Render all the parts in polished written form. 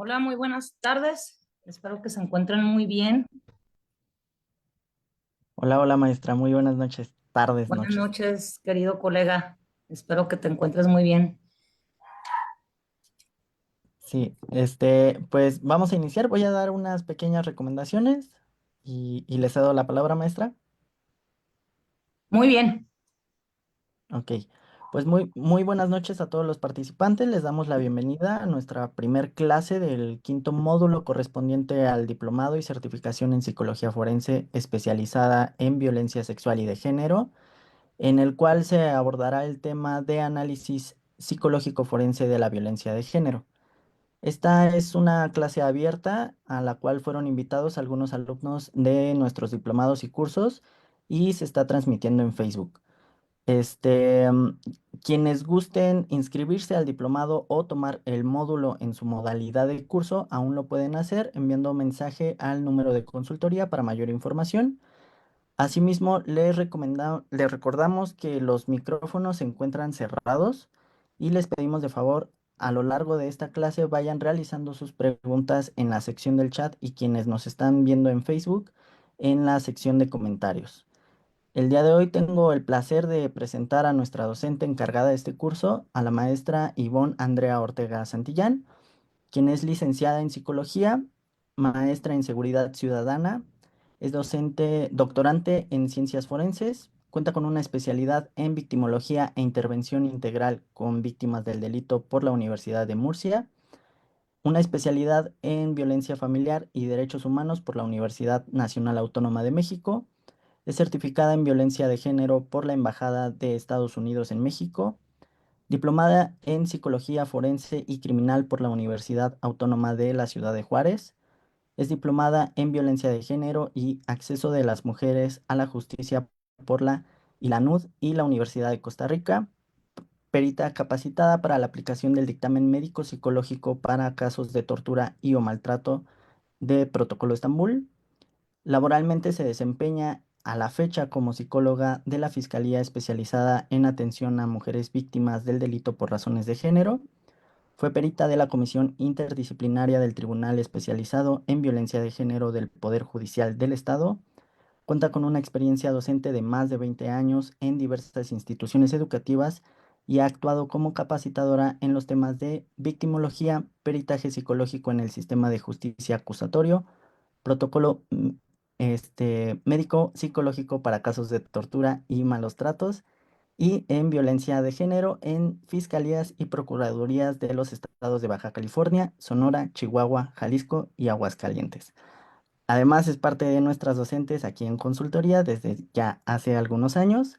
Hola, muy buenas tardes. Espero que se encuentren muy bien. Hola, hola maestra, muy buenas noches, tardes, Buenas noches. noches, querido colega. Espero que te encuentres muy bien. Sí, pues vamos a iniciar, voy a dar unas pequeñas recomendaciones y le cedo la palabra, maestra. Muy bien. Ok, pues muy buenas noches a todos los participantes, les damos la bienvenida a nuestra primer clase del quinto módulo correspondiente al diplomado y certificación en psicología forense especializada en violencia sexual y de género, en el cual se abordará el tema de análisis psicológico forense de la violencia de género. Esta es una clase abierta a la cual fueron invitados algunos alumnos de nuestros diplomados y cursos y se está transmitiendo en Facebook. Este, mm, Quienes gusten inscribirse al diplomado o tomar el módulo en su modalidad de curso, aún lo pueden hacer enviando mensaje al número de consultoría para mayor información. Asimismo, les recordamos que los micrófonos se encuentran cerrados y les pedimos de favor a lo largo de esta clase vayan realizando sus preguntas en la sección del chat y quienes nos están viendo en Facebook en la sección de comentarios. El día de hoy tengo el placer de presentar a nuestra docente encargada de este curso, a la maestra Ivonne Andrea Ortega Santillán, quien es licenciada en psicología, maestra en seguridad ciudadana, es docente, doctorante en ciencias forenses, cuenta con una especialidad en victimología e intervención integral con víctimas del delito por la Universidad de Murcia, una especialidad en violencia familiar y derechos humanos por la Universidad Nacional Autónoma de México, es certificada en violencia de género por la Embajada de Estados Unidos en México, diplomada en Psicología Forense y Criminal por la Universidad Autónoma de la Ciudad de Juárez. Es diplomada en Violencia de Género y Acceso de las Mujeres a la Justicia por la ILANUD y la Universidad de Costa Rica. Perita capacitada para la aplicación del dictamen médico psicológico para casos de tortura y o maltrato de Protocolo Estambul. Laboralmente se desempeña a la fecha como psicóloga de la Fiscalía Especializada en Atención a Mujeres Víctimas del Delito por Razones de Género. Fue perita de la Comisión Interdisciplinaria del Tribunal Especializado en Violencia de Género del Poder Judicial del Estado. Cuenta con una experiencia docente de más de 20 años en diversas instituciones educativas y ha actuado como capacitadora en los temas de victimología, peritaje psicológico en el sistema de justicia acusatorio, protocolo médico psicológico para casos de tortura y malos tratos y en violencia de género en fiscalías y procuradurías de los estados de Baja California, Sonora, Chihuahua, Jalisco y Aguascalientes. Además, es parte de nuestras docentes aquí en consultoría desde ya hace algunos años.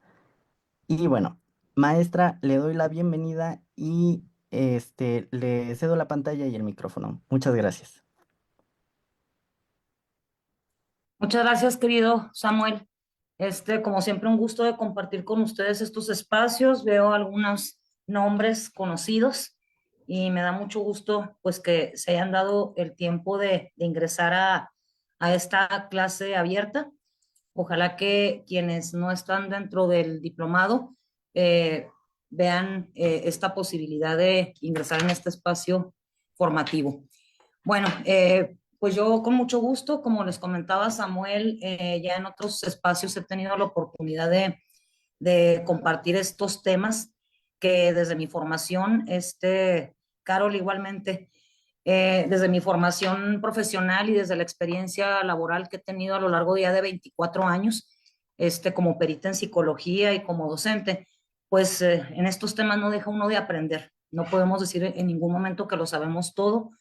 Y bueno, maestra, le doy la bienvenida y le cedo la pantalla y el micrófono. Muchas gracias. Muchas gracias, querido Samuel. Como siempre, un gusto de compartir con ustedes estos espacios. Veo algunos nombres conocidos y me da mucho gusto, pues, que se hayan dado el tiempo de ingresar a esta clase abierta. Ojalá que quienes no están dentro del diplomado eh, vean esta posibilidad de ingresar en este espacio formativo. Bueno, pues yo con mucho gusto, como les comentaba Samuel, ya en otros espacios he tenido la oportunidad de compartir estos temas que desde mi formación, Carol igualmente, desde mi formación profesional y desde la experiencia laboral que he tenido a lo largo ya de 24 años, como perita en psicología y como docente, pues en estos temas no deja uno de aprender. No podemos decir en ningún momento que lo sabemos todo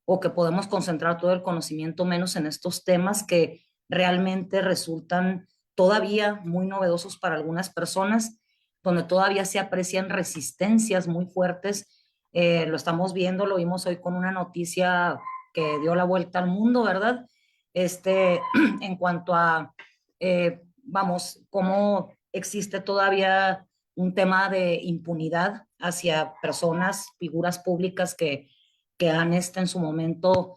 o que podemos concentrar todo el conocimiento menos en estos temas que realmente resultan todavía muy novedosos para algunas personas, donde todavía se aprecian resistencias muy fuertes. Lo estamos viendo, lo vimos hoy con una noticia que dio la vuelta al mundo, ¿verdad? En cuanto a, vamos, cómo existe todavía un tema de impunidad hacia personas, figuras públicas que han en su momento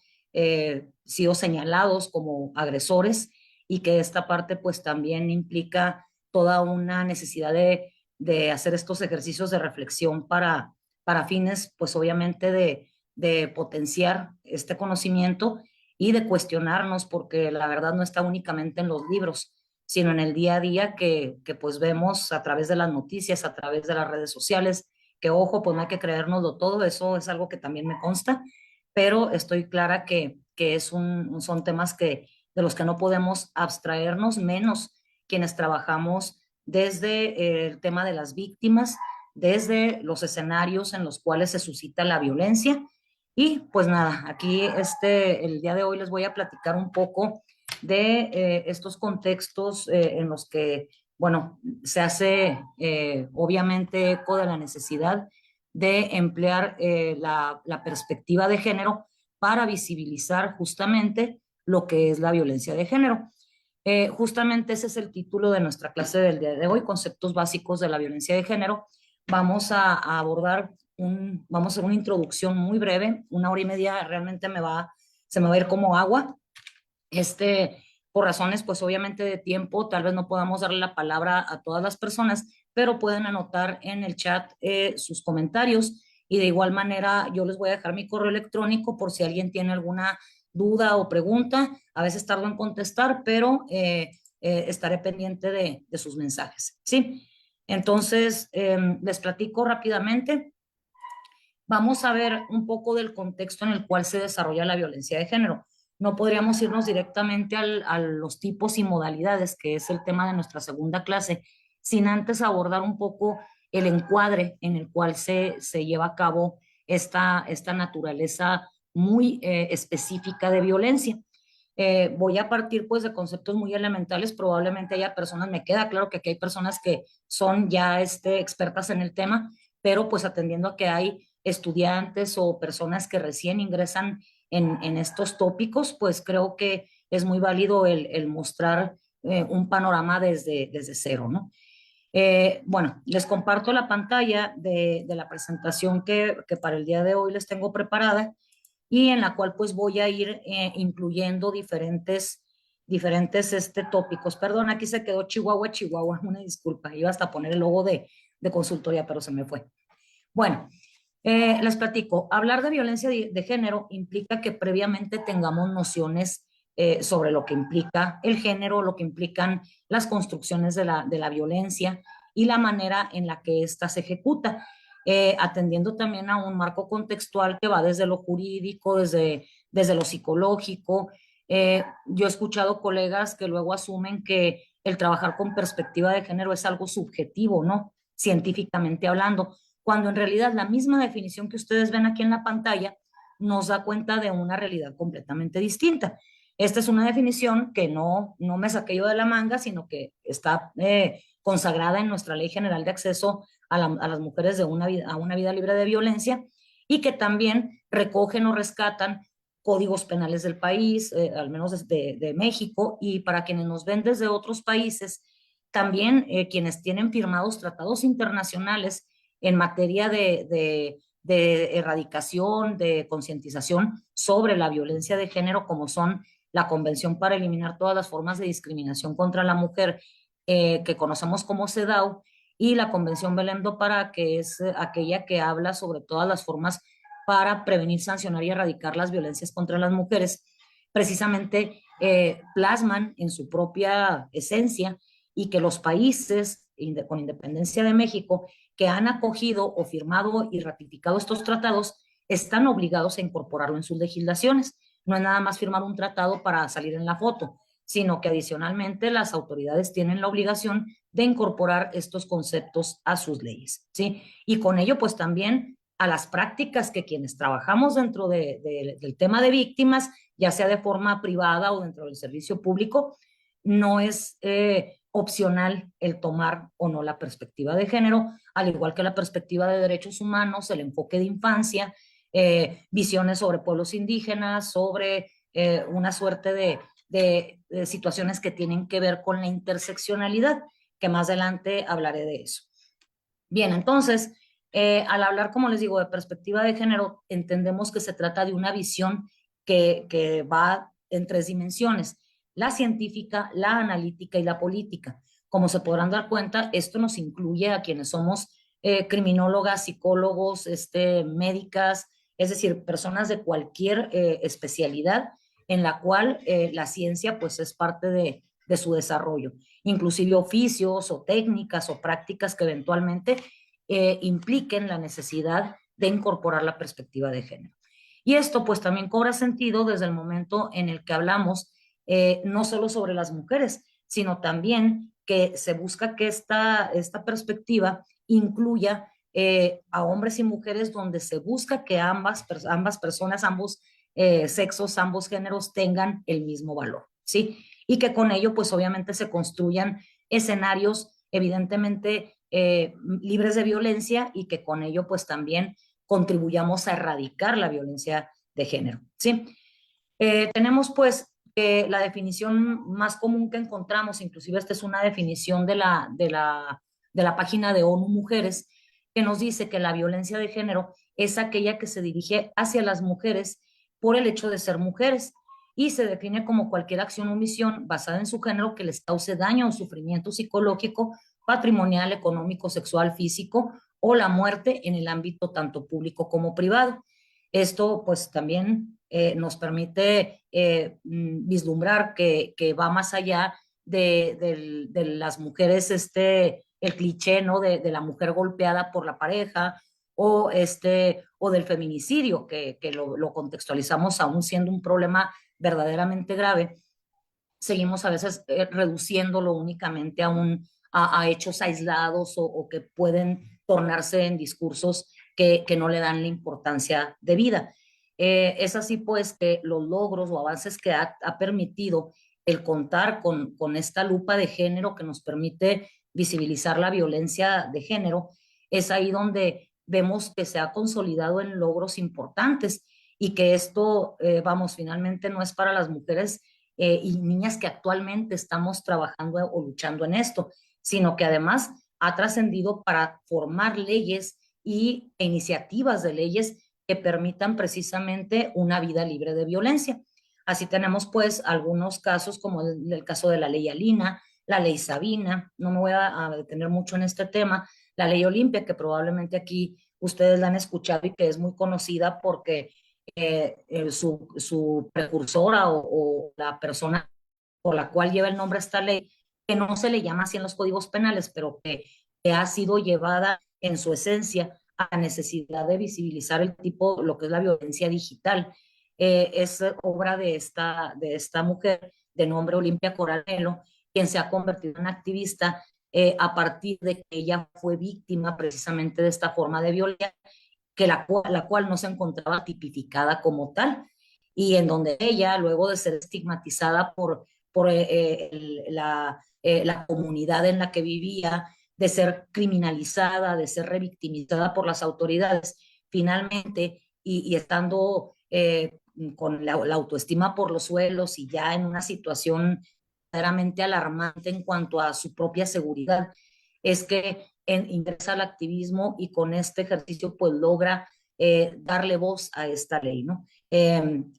sido señalados como agresores y que esta parte pues también implica toda una necesidad de hacer estos ejercicios de reflexión para fines pues obviamente de potenciar este conocimiento y de cuestionarnos, porque la verdad no está únicamente en los libros, sino en el día a día que pues vemos a través de las noticias, a través de las redes sociales, que ojo, pues no hay que creérnoslo todo, eso es algo que también me consta, pero estoy clara que son temas de los que no podemos abstraernos, menos quienes trabajamos desde el tema de las víctimas, desde los escenarios en los cuales se suscita la violencia. Y pues nada, aquí el día de hoy les voy a platicar un poco de estos contextos en los que, bueno, se hace obviamente eco de la necesidad de emplear la perspectiva de género para visibilizar justamente lo que es la violencia de género. Justamente ese es el título de nuestra clase del día de hoy, conceptos básicos de la violencia de género. Vamos a abordar vamos a hacer una introducción muy breve, 1 hora y media realmente se me va a ir como agua. Este, por razones, pues obviamente de tiempo, tal vez no podamos darle la palabra a todas las personas, pero pueden anotar en el chat sus comentarios y de igual manera yo les voy a dejar mi correo electrónico por si alguien tiene alguna duda o pregunta. A veces tardo en contestar, pero estaré pendiente de sus mensajes. ¿Sí? Entonces, les platico rápidamente. Vamos a ver un poco del contexto en el cual se desarrolla la violencia de género. No podríamos irnos directamente a los tipos y modalidades, que es el tema de nuestra segunda clase, sin antes abordar un poco el encuadre en el cual se lleva a cabo esta naturaleza muy específica de violencia. Voy a partir pues de conceptos muy elementales, probablemente haya personas, me queda claro que aquí hay personas que son ya expertas en el tema, pero pues atendiendo a que hay estudiantes o personas que recién ingresan en estos tópicos, pues creo que es muy válido el mostrar un panorama desde cero, ¿no? Bueno, les comparto la pantalla de la presentación que para el día de hoy les tengo preparada y en la cual pues voy a ir incluyendo diferentes tópicos. Perdón, aquí se quedó Chihuahua, Chihuahua, una disculpa, iba hasta a poner el logo de consultoría, pero se me fue. Bueno, les platico, hablar de violencia de género implica que previamente tengamos nociones sobre lo que implica el género, lo que implican las construcciones de la violencia y la manera en la que ésta se ejecuta, atendiendo también a un marco contextual que va desde lo jurídico, desde lo psicológico. Yo he escuchado colegas que luego asumen que el trabajar con perspectiva de género es algo subjetivo, ¿no? Científicamente hablando, cuando en realidad la misma definición que ustedes ven aquí en la pantalla nos da cuenta de una realidad completamente distinta. Esta es una definición que no me saqué yo de la manga, sino que está consagrada en nuestra Ley General de Acceso a las mujeres a una vida libre de violencia y que también recogen o rescatan códigos penales del país, al menos de México, y para quienes nos ven desde otros países, también quienes tienen firmados tratados internacionales en materia de erradicación, de concientización sobre la violencia de género, como son la Convención para eliminar todas las formas de discriminación contra la mujer, que conocemos como CEDAW, y la Convención Belém do Pará, que es aquella que habla sobre todas las formas para prevenir, sancionar y erradicar las violencias contra las mujeres, precisamente plasman en su propia esencia y que los países, con independencia de México, que han acogido o firmado y ratificado estos tratados, están obligados a incorporarlo en sus legislaciones. No es nada más firmar un tratado para salir en la foto, sino que adicionalmente las autoridades tienen la obligación de incorporar estos conceptos a sus leyes, ¿sí? Y con ello, pues también a las prácticas que quienes trabajamos dentro del tema de víctimas, ya sea de forma privada o dentro del servicio público, no es opcional el tomar o no la perspectiva de género, al igual que la perspectiva de derechos humanos, el enfoque de infancia, visiones sobre pueblos indígenas, sobre una suerte de situaciones que tienen que ver con la interseccionalidad, que más adelante hablaré de eso. Bien, entonces, al hablar, como les digo, de perspectiva de género, entendemos que se trata de una visión que va en tres dimensiones: la científica, la analítica y la política. Como se podrán dar cuenta, esto nos incluye a quienes somos criminólogas, psicólogos, médicas, es decir, personas de cualquier especialidad en la cual la ciencia pues es parte de su desarrollo, inclusive oficios o técnicas o prácticas que eventualmente impliquen la necesidad de incorporar la perspectiva de género. Y esto pues también cobra sentido desde el momento en el que hablamos no solo sobre las mujeres, sino también que se busca que esta perspectiva incluya a hombres y mujeres, donde se busca que ambas personas, ambos sexos, ambos géneros tengan el mismo valor, ¿sí? Y que con ello, pues obviamente se construyan escenarios evidentemente libres de violencia y que con ello, pues también contribuyamos a erradicar la violencia de género, ¿sí? Tenemos pues la definición más común que encontramos, inclusive esta es una definición de la página de ONU Mujeres, que nos dice que la violencia de género es aquella que se dirige hacia las mujeres por el hecho de ser mujeres y se define como cualquier acción o omisión basada en su género que les cause daño o sufrimiento psicológico, patrimonial, económico, sexual, físico o la muerte en el ámbito tanto público como privado. Esto pues también nos permite vislumbrar que va más allá de las mujeres, el cliché, ¿no? De la mujer golpeada por la pareja o del feminicidio, que lo contextualizamos aún siendo un problema verdaderamente grave. Seguimos a veces reduciéndolo únicamente a hechos aislados o que pueden tornarse en discursos que no le dan la importancia de vida. Es así pues que los logros o avances que ha permitido el contar con esta lupa de género que nos permite visibilizar la violencia de género, es ahí donde vemos que se ha consolidado en logros importantes y que esto, vamos, finalmente no es para las mujeres y niñas que actualmente estamos trabajando o luchando en esto, sino que además ha trascendido para formar leyes e iniciativas de leyes que permitan precisamente una vida libre de violencia. Así tenemos pues algunos casos como el caso de la ley Alina, la ley Sabina, no me voy a detener mucho en este tema, la ley Olimpia, que probablemente aquí ustedes la han escuchado y que es muy conocida porque su precursora o la persona por la cual lleva el nombre esta ley, que no se le llama así en los códigos penales, pero que ha sido llevada en su esencia a la necesidad de visibilizar el tipo, lo que es la violencia digital. Es obra de esta mujer de nombre Olimpia Coronel, quien se ha convertido en activista a partir de que ella fue víctima precisamente de esta forma de violencia, que la cual no se encontraba tipificada como tal, y en donde ella, luego de ser estigmatizada por la comunidad en la que vivía, de ser criminalizada, de ser revictimizada por las autoridades, finalmente, y estando con la autoestima por los suelos y ya en una situación verdaderamente alarmante en cuanto a su propia seguridad, es que ingresa al activismo y con este ejercicio pues logra darle voz a esta ley, ¿no?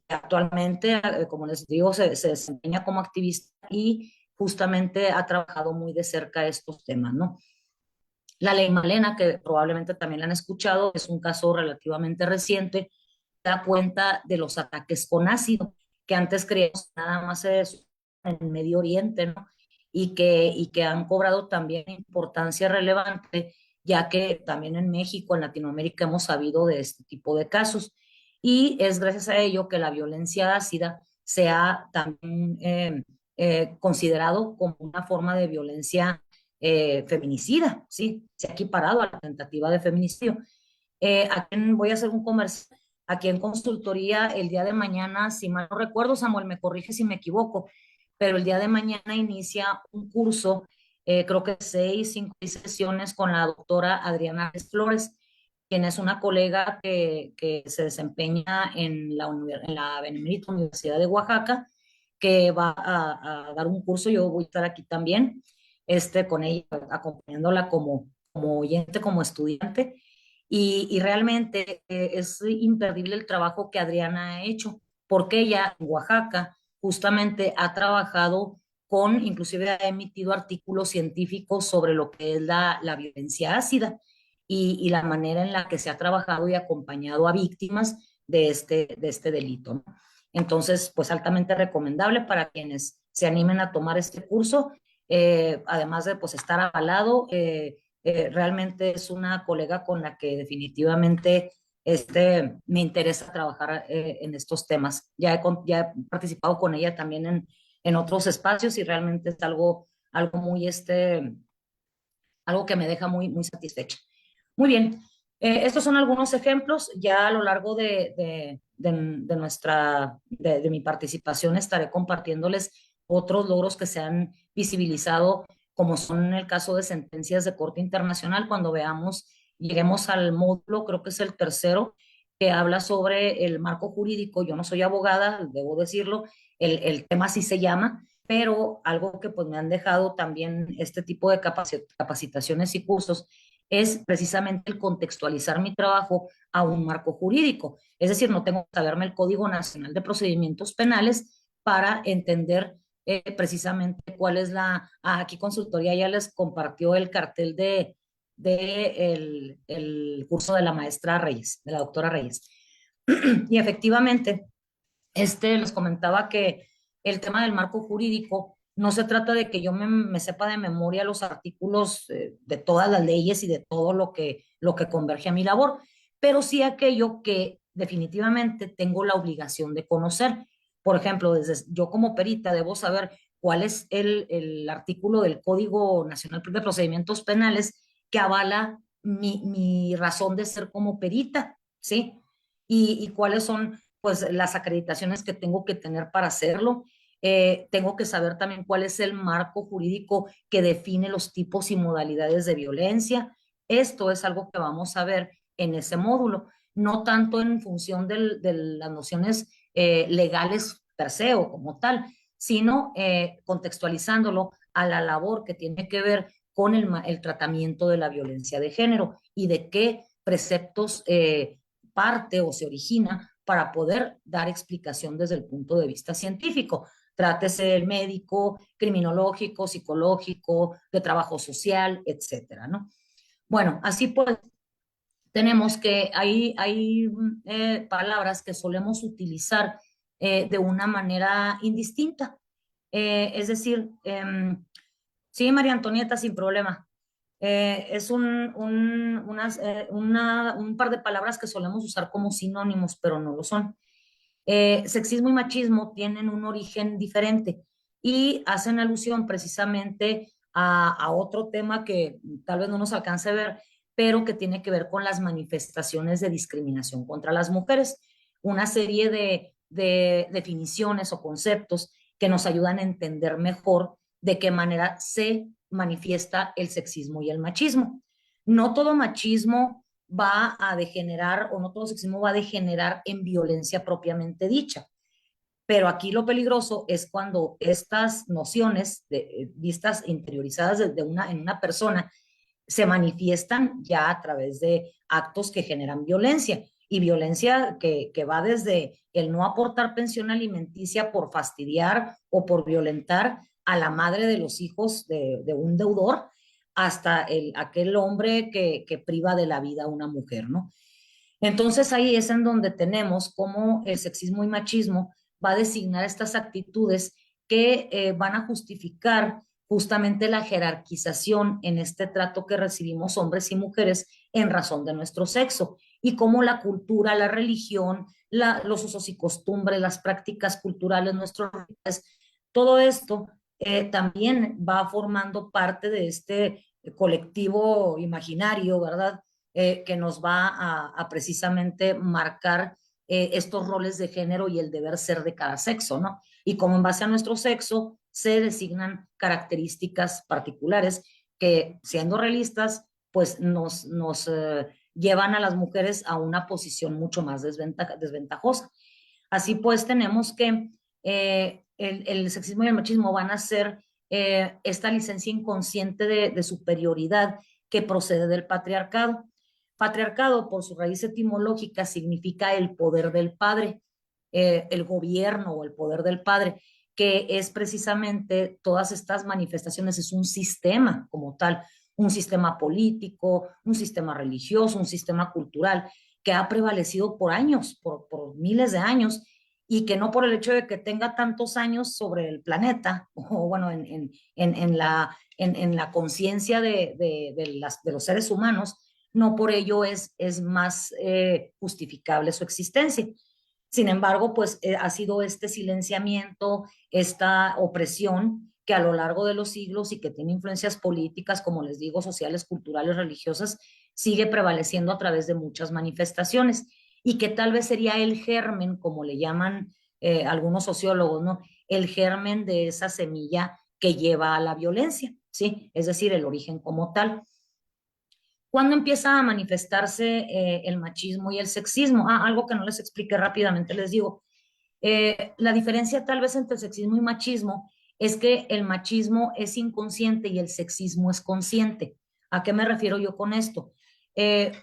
Actualmente, como les digo, se desempeña como activista y justamente ha trabajado muy de cerca estos temas, ¿no? La ley Malena, que probablemente también la han escuchado, es un caso relativamente reciente, da cuenta de los ataques con ácido, que antes creíamos nada más es en Medio Oriente, ¿no? Y que han cobrado también importancia relevante, ya que también en México, en Latinoamérica, hemos sabido de este tipo de casos. Y es gracias a ello que la violencia ácida se ha también considerado como una forma de violencia feminicida, ¿sí? Se ha equiparado a la tentativa de feminicidio. Aquí voy a hacer un comercial. Aquí en consultoría el día de mañana, si mal no recuerdo, Samuel, me corrige si me equivoco, pero el día de mañana inicia un curso, creo que 6, 5 sesiones con la doctora Adriana Flores, quien es una colega que se desempeña en la Benemérita Universidad de Oaxaca, que va a dar un curso. Yo voy a estar aquí también, con ella, acompañándola como oyente, como estudiante. Y realmente es imperdible el trabajo que Adriana ha hecho, porque ella en Oaxaca justamente ha trabajado inclusive ha emitido artículos científicos sobre lo que es la violencia ácida. y la manera en la que se ha trabajado y acompañado a víctimas de este delito, ¿no? Entonces, pues altamente recomendable para quienes se animen a tomar este curso, además de pues estar avalado, realmente es una colega con la que definitivamente me interesa trabajar en estos temas. Ya he participado con ella también en otros espacios y realmente es algo muy, algo que me deja muy satisfecha. Muy bien, estos son algunos ejemplos. Ya a lo largo de mi participación estaré compartiéndoles otros logros que se han visibilizado, como son en el caso de sentencias de corte internacional, cuando lleguemos al módulo, creo que es el tercero, que habla sobre el marco jurídico. Yo no soy abogada, debo decirlo, el tema sí se llama, pero algo que pues me han dejado también este tipo de capacitaciones y cursos es precisamente el contextualizar mi trabajo a un marco jurídico. Es decir, no tengo que saberme el Código Nacional de Procedimientos Penales para entender precisamente cuál es aquí consultoría ya les compartió el cartel el curso de la maestra Reyes, de la doctora Reyes. Y efectivamente, les comentaba que el tema del marco jurídico no se trata de que yo me sepa de memoria los artículos de todas las leyes y de todo lo que converge a mi labor, pero sí aquello que definitivamente tengo la obligación de conocer. Por ejemplo, yo como perita debo saber cuál es el artículo del Código Nacional de Procedimientos Penales que avala mi razón de ser como perita, ¿sí? Y cuáles son pues las acreditaciones que tengo que tener para hacerlo. Tengo que saber también cuál es el marco jurídico que define los tipos y modalidades de violencia. Esto es algo que vamos a ver en ese módulo, no tanto en función de las nociones legales per se o como tal, sino contextualizándolo a la labor que tiene que ver con el tratamiento de la violencia de género y de qué preceptos parte o se origina para poder dar explicación desde el punto de vista científico. Trátese el médico, criminológico, psicológico, de trabajo social, etcétera, ¿no? Bueno, así pues, tenemos que hay palabras que solemos utilizar de una manera indistinta. Es decir, sí, María Antonieta, sin problema. Es un par de palabras que solemos usar como sinónimos, pero no lo son. Sexismo y machismo tienen un origen diferente y hacen alusión precisamente a otro tema que tal vez no nos alcance a ver, pero que tiene que ver con las manifestaciones de discriminación contra las mujeres. Una serie de definiciones o conceptos que nos ayudan a entender mejor de qué manera se manifiesta el sexismo y el machismo. No todo machismo va a degenerar o no todo sexismo va a degenerar en violencia propiamente dicha. Pero aquí lo peligroso es cuando estas nociones vistas interiorizadas en una persona se manifiestan ya a través de actos que generan violencia y violencia que va desde el no aportar pensión alimenticia por fastidiar o por violentar a la madre de los hijos de un deudor hasta aquel hombre que priva de la vida a una mujer, ¿no? Entonces ahí es en donde tenemos cómo el sexismo y machismo va a designar estas actitudes que van a justificar justamente la jerarquización en este trato que recibimos hombres y mujeres en razón de nuestro sexo y cómo la cultura, la religión, los usos y costumbres, las prácticas culturales, nuestros rituales, todo esto también va formando parte de este colectivo imaginario, ¿verdad? Que nos va a precisamente marcar estos roles de género y el deber ser de cada sexo, ¿no? Y como en base a nuestro sexo se designan características particulares que, siendo realistas, pues nos llevan a las mujeres a una posición mucho más desventajosa. Así pues, tenemos que el sexismo y el machismo van a ser esta licencia inconsciente de superioridad que procede del patriarcado. Patriarcado, por su raíz etimológica, significa el poder del padre, el gobierno o el poder del padre, que es precisamente todas estas manifestaciones, es un sistema como tal, un sistema político, un sistema religioso, un sistema cultural que ha prevalecido por años, por miles de años, y que no por el hecho de que tenga tantos años sobre el planeta, o bueno, en la conciencia de los seres humanos, no por ello es más justificable su existencia. Sin embargo, pues ha sido este silenciamiento, esta opresión que a lo largo de los siglos y que tiene influencias políticas, como les digo, sociales, culturales, religiosas, sigue prevaleciendo a través de muchas manifestaciones y que tal vez sería el germen, como le llaman algunos sociólogos, ¿no? El germen de esa semilla que lleva a la violencia, ¿sí? Es decir, el origen como tal. ¿Cuándo empieza a manifestarse el machismo y el sexismo? Algo que no les expliqué rápidamente, les digo. La diferencia tal vez entre sexismo y machismo es que el machismo es inconsciente y el sexismo es consciente. ¿A qué me refiero yo con esto?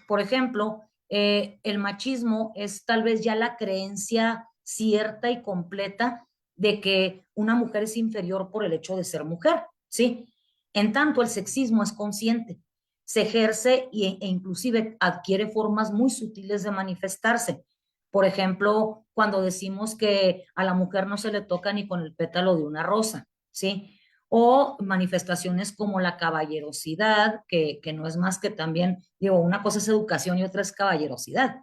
Por ejemplo, el machismo es tal vez ya la creencia cierta y completa de que una mujer es inferior por el hecho de ser mujer, ¿sí? En tanto, el sexismo es consciente, se ejerce e inclusive adquiere formas muy sutiles de manifestarse. Por ejemplo, cuando decimos que a la mujer no se le toca ni con el pétalo de una rosa, ¿sí? O manifestaciones como la caballerosidad, que no es más que también, digo, una cosa es educación y otra es caballerosidad.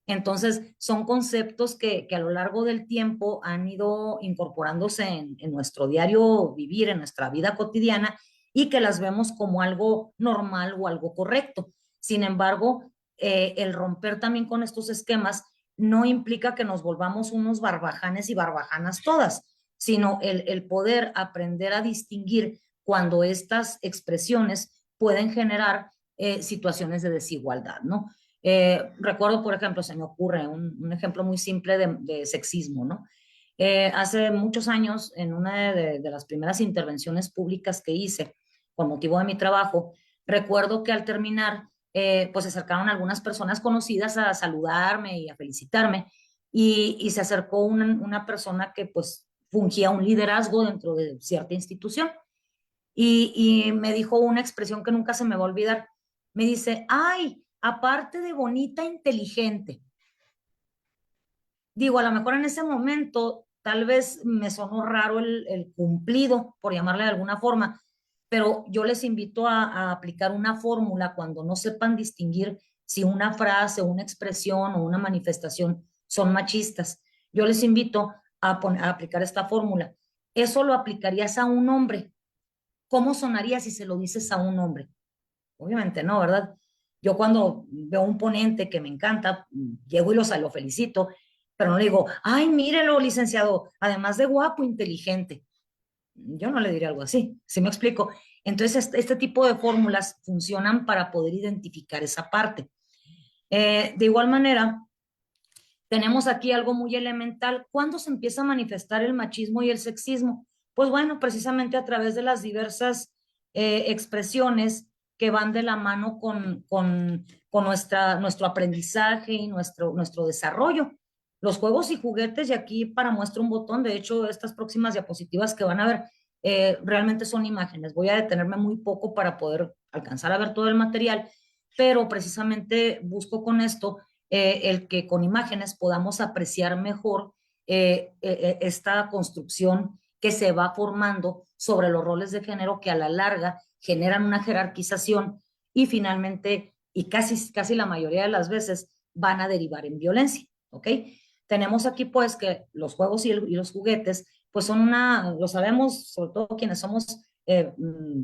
Entonces, son conceptos que a lo largo del tiempo han ido incorporándose en nuestro diario vivir, en nuestra vida cotidiana, y que las vemos como algo normal o algo correcto. Sin embargo, el romper también con estos esquemas no implica que nos volvamos unos barbajanes y barbajanas todas, sino el poder aprender a distinguir cuando estas expresiones pueden generar situaciones de desigualdad, ¿no? Recuerdo, por ejemplo, se me ocurre un ejemplo muy simple de sexismo, ¿no? Hace muchos años, en una de las primeras intervenciones públicas que hice con motivo de mi trabajo, recuerdo que al terminar pues se acercaron algunas personas conocidas a saludarme y a felicitarme y se acercó una persona que pues fungía un liderazgo dentro de cierta institución y me dijo una expresión que nunca se me va a olvidar. Me dice, ay, aparte de bonita, inteligente. Digo, a lo mejor en ese momento tal vez me sonó raro el cumplido, por llamarle de alguna forma, pero yo les invito a aplicar una fórmula cuando no sepan distinguir si una frase, una expresión o una manifestación son machistas. Yo les invito a aplicar esta fórmula. Eso lo aplicarías a un hombre. ¿Cómo sonaría si se lo dices a un hombre? Obviamente no, ¿verdad? Yo cuando veo un ponente que me encanta, llego y lo felicito, pero no le digo, ay, mírelo, licenciado, además de guapo, inteligente. Yo no le diría algo así, ¿sí me explico? Entonces, este tipo de fórmulas funcionan para poder identificar esa parte. De igual manera, tenemos aquí algo muy elemental. ¿Cuándo se empieza a manifestar el machismo y el sexismo? Pues bueno, precisamente a través de las diversas expresiones que van de la mano con nuestro aprendizaje y nuestro desarrollo. Los juegos y juguetes, y aquí para muestra un botón, de hecho, estas próximas diapositivas que van a ver realmente son imágenes. Voy a detenerme muy poco para poder alcanzar a ver todo el material, pero precisamente busco con esto el que con imágenes podamos apreciar mejor esta construcción que se va formando sobre los roles de género que a la larga generan una jerarquización y finalmente, y casi la mayoría de las veces, van a derivar en violencia, ¿ok? Tenemos aquí pues que los juegos y los juguetes pues son lo sabemos, sobre todo quienes somos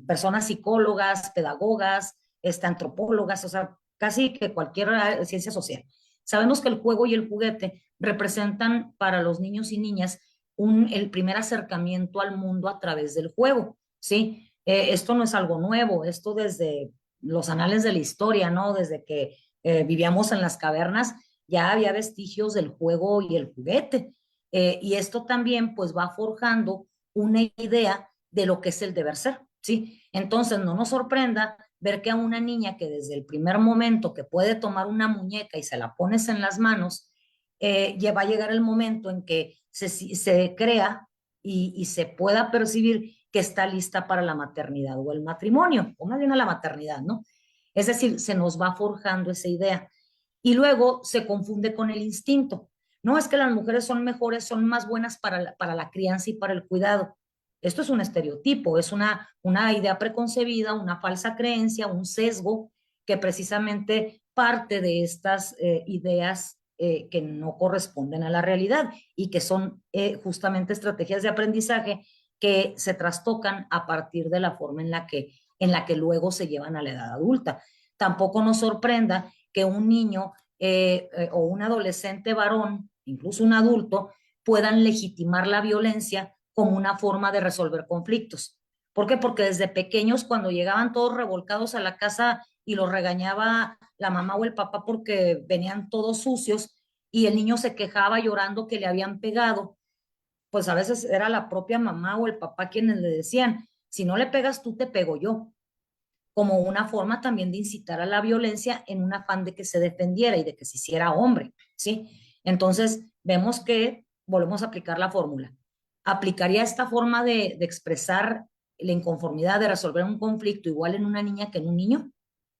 personas psicólogas, pedagogas, antropólogas, o sea, casi que cualquier ciencia social. Sabemos que el juego y el juguete representan para los niños y niñas el primer acercamiento al mundo a través del juego, ¿sí? Esto no es algo nuevo, esto desde los anales de la historia, ¿no? Desde que vivíamos en las cavernas, ya había vestigios del juego y el juguete. Y esto también pues va forjando una idea de lo que es el deber ser, ¿sí? Entonces no nos sorprenda ver que a una niña que desde el primer momento que puede tomar una muñeca y se la pones en las manos, va a llegar el momento en que se crea y se pueda percibir que está lista para la maternidad o el matrimonio, o más bien a la maternidad, ¿no? Es decir, se nos va forjando esa idea y luego se confunde con el instinto. No es que las mujeres son mejores, son más buenas para la crianza y para el cuidado. Esto es un estereotipo, es una idea preconcebida, una falsa creencia, un sesgo que precisamente parte de estas ideas que no corresponden a la realidad y que son justamente estrategias de aprendizaje que se trastocan a partir de la forma en la que luego se llevan a la edad adulta. Tampoco nos sorprenda que un niño o un adolescente varón, incluso un adulto, puedan legitimar la violencia como una forma de resolver conflictos. ¿Por qué? Porque desde pequeños, cuando llegaban todos revolcados a la casa y los regañaba la mamá o el papá porque venían todos sucios y el niño se quejaba llorando que le habían pegado, pues a veces era la propia mamá o el papá quienes le decían, si no le pegas tú, te pego yo, como una forma también de incitar a la violencia en un afán de que se defendiera y de que se hiciera hombre, ¿sí? Entonces, vemos que volvemos a aplicar la fórmula. ¿Aplicaría esta forma de expresar la inconformidad, de resolver un conflicto igual en una niña que en un niño?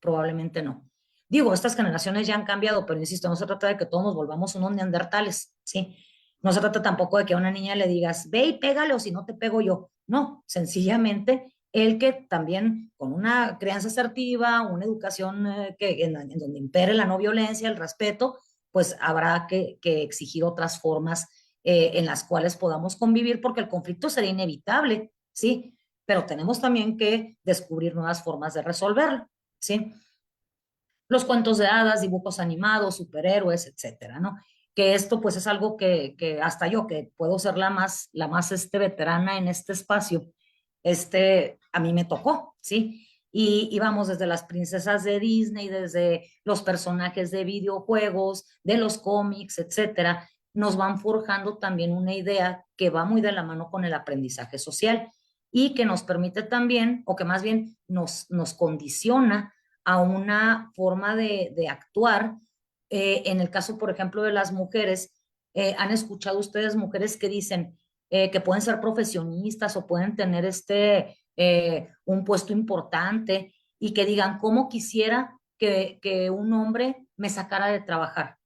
Probablemente no. Digo, estas generaciones ya han cambiado, pero insisto, no se trata de que todos nos volvamos unos neandertales, ¿sí? No se trata tampoco de que a una niña le digas, ve y pégale o si no te pego yo. No, sencillamente el que también con una crianza asertiva, una educación en donde impere la no violencia, el respeto, pues habrá que exigir otras formas en las cuales podamos convivir, porque el conflicto será inevitable, ¿sí? Pero tenemos también que descubrir nuevas formas de resolverlo, ¿sí? Los cuentos de hadas, dibujos animados, superhéroes, etcétera, ¿no? Que esto pues es algo que hasta yo, que puedo ser la más veterana en este espacio, a mí me tocó, ¿sí? Y vamos desde las princesas de Disney, desde los personajes de videojuegos, de los cómics, etcétera, nos van forjando también una idea que va muy de la mano con el aprendizaje social y que nos permite también, o que más bien nos condiciona a una forma de actuar. En el caso, por ejemplo, de las mujeres, ¿han escuchado ustedes mujeres que dicen que pueden ser profesionistas o pueden tener un puesto importante y que digan, ¿cómo quisiera que un hombre me sacara de trabajar?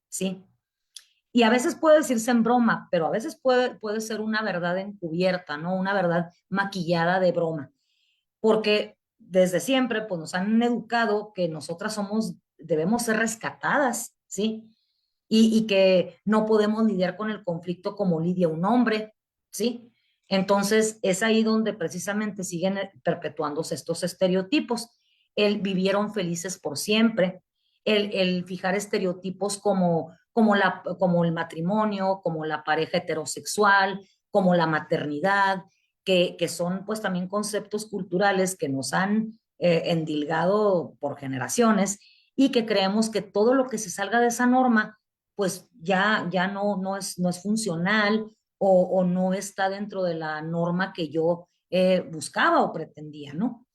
¿Sí? Y a veces puede decirse en broma, pero a veces puede ser una verdad encubierta, ¿no? Una verdad maquillada de broma, porque desde siempre pues nos han educado que nosotras debemos ser rescatadas, ¿sí? Y que no podemos lidiar con el conflicto como lidia un hombre, ¿sí? Entonces es ahí donde precisamente siguen perpetuándose estos estereotipos. El vivieron felices por siempre, el fijar estereotipos como el matrimonio, como la pareja heterosexual, como la maternidad, que son pues también conceptos culturales que nos han endilgado por generaciones y que creemos que todo lo que se salga de esa norma pues ya no es funcional o no está dentro de la norma que yo buscaba o pretendía, ¿no?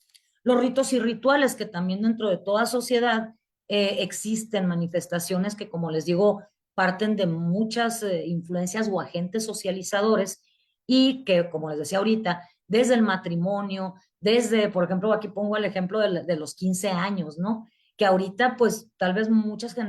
Los ritos y rituales que también dentro de toda sociedad existen manifestaciones que, como les digo, parten de muchas influencias o agentes socializadores y que, como les decía ahorita, desde el matrimonio, desde, por ejemplo, aquí pongo el ejemplo de los 15 años, ¿no? Que ahorita, pues, tal vez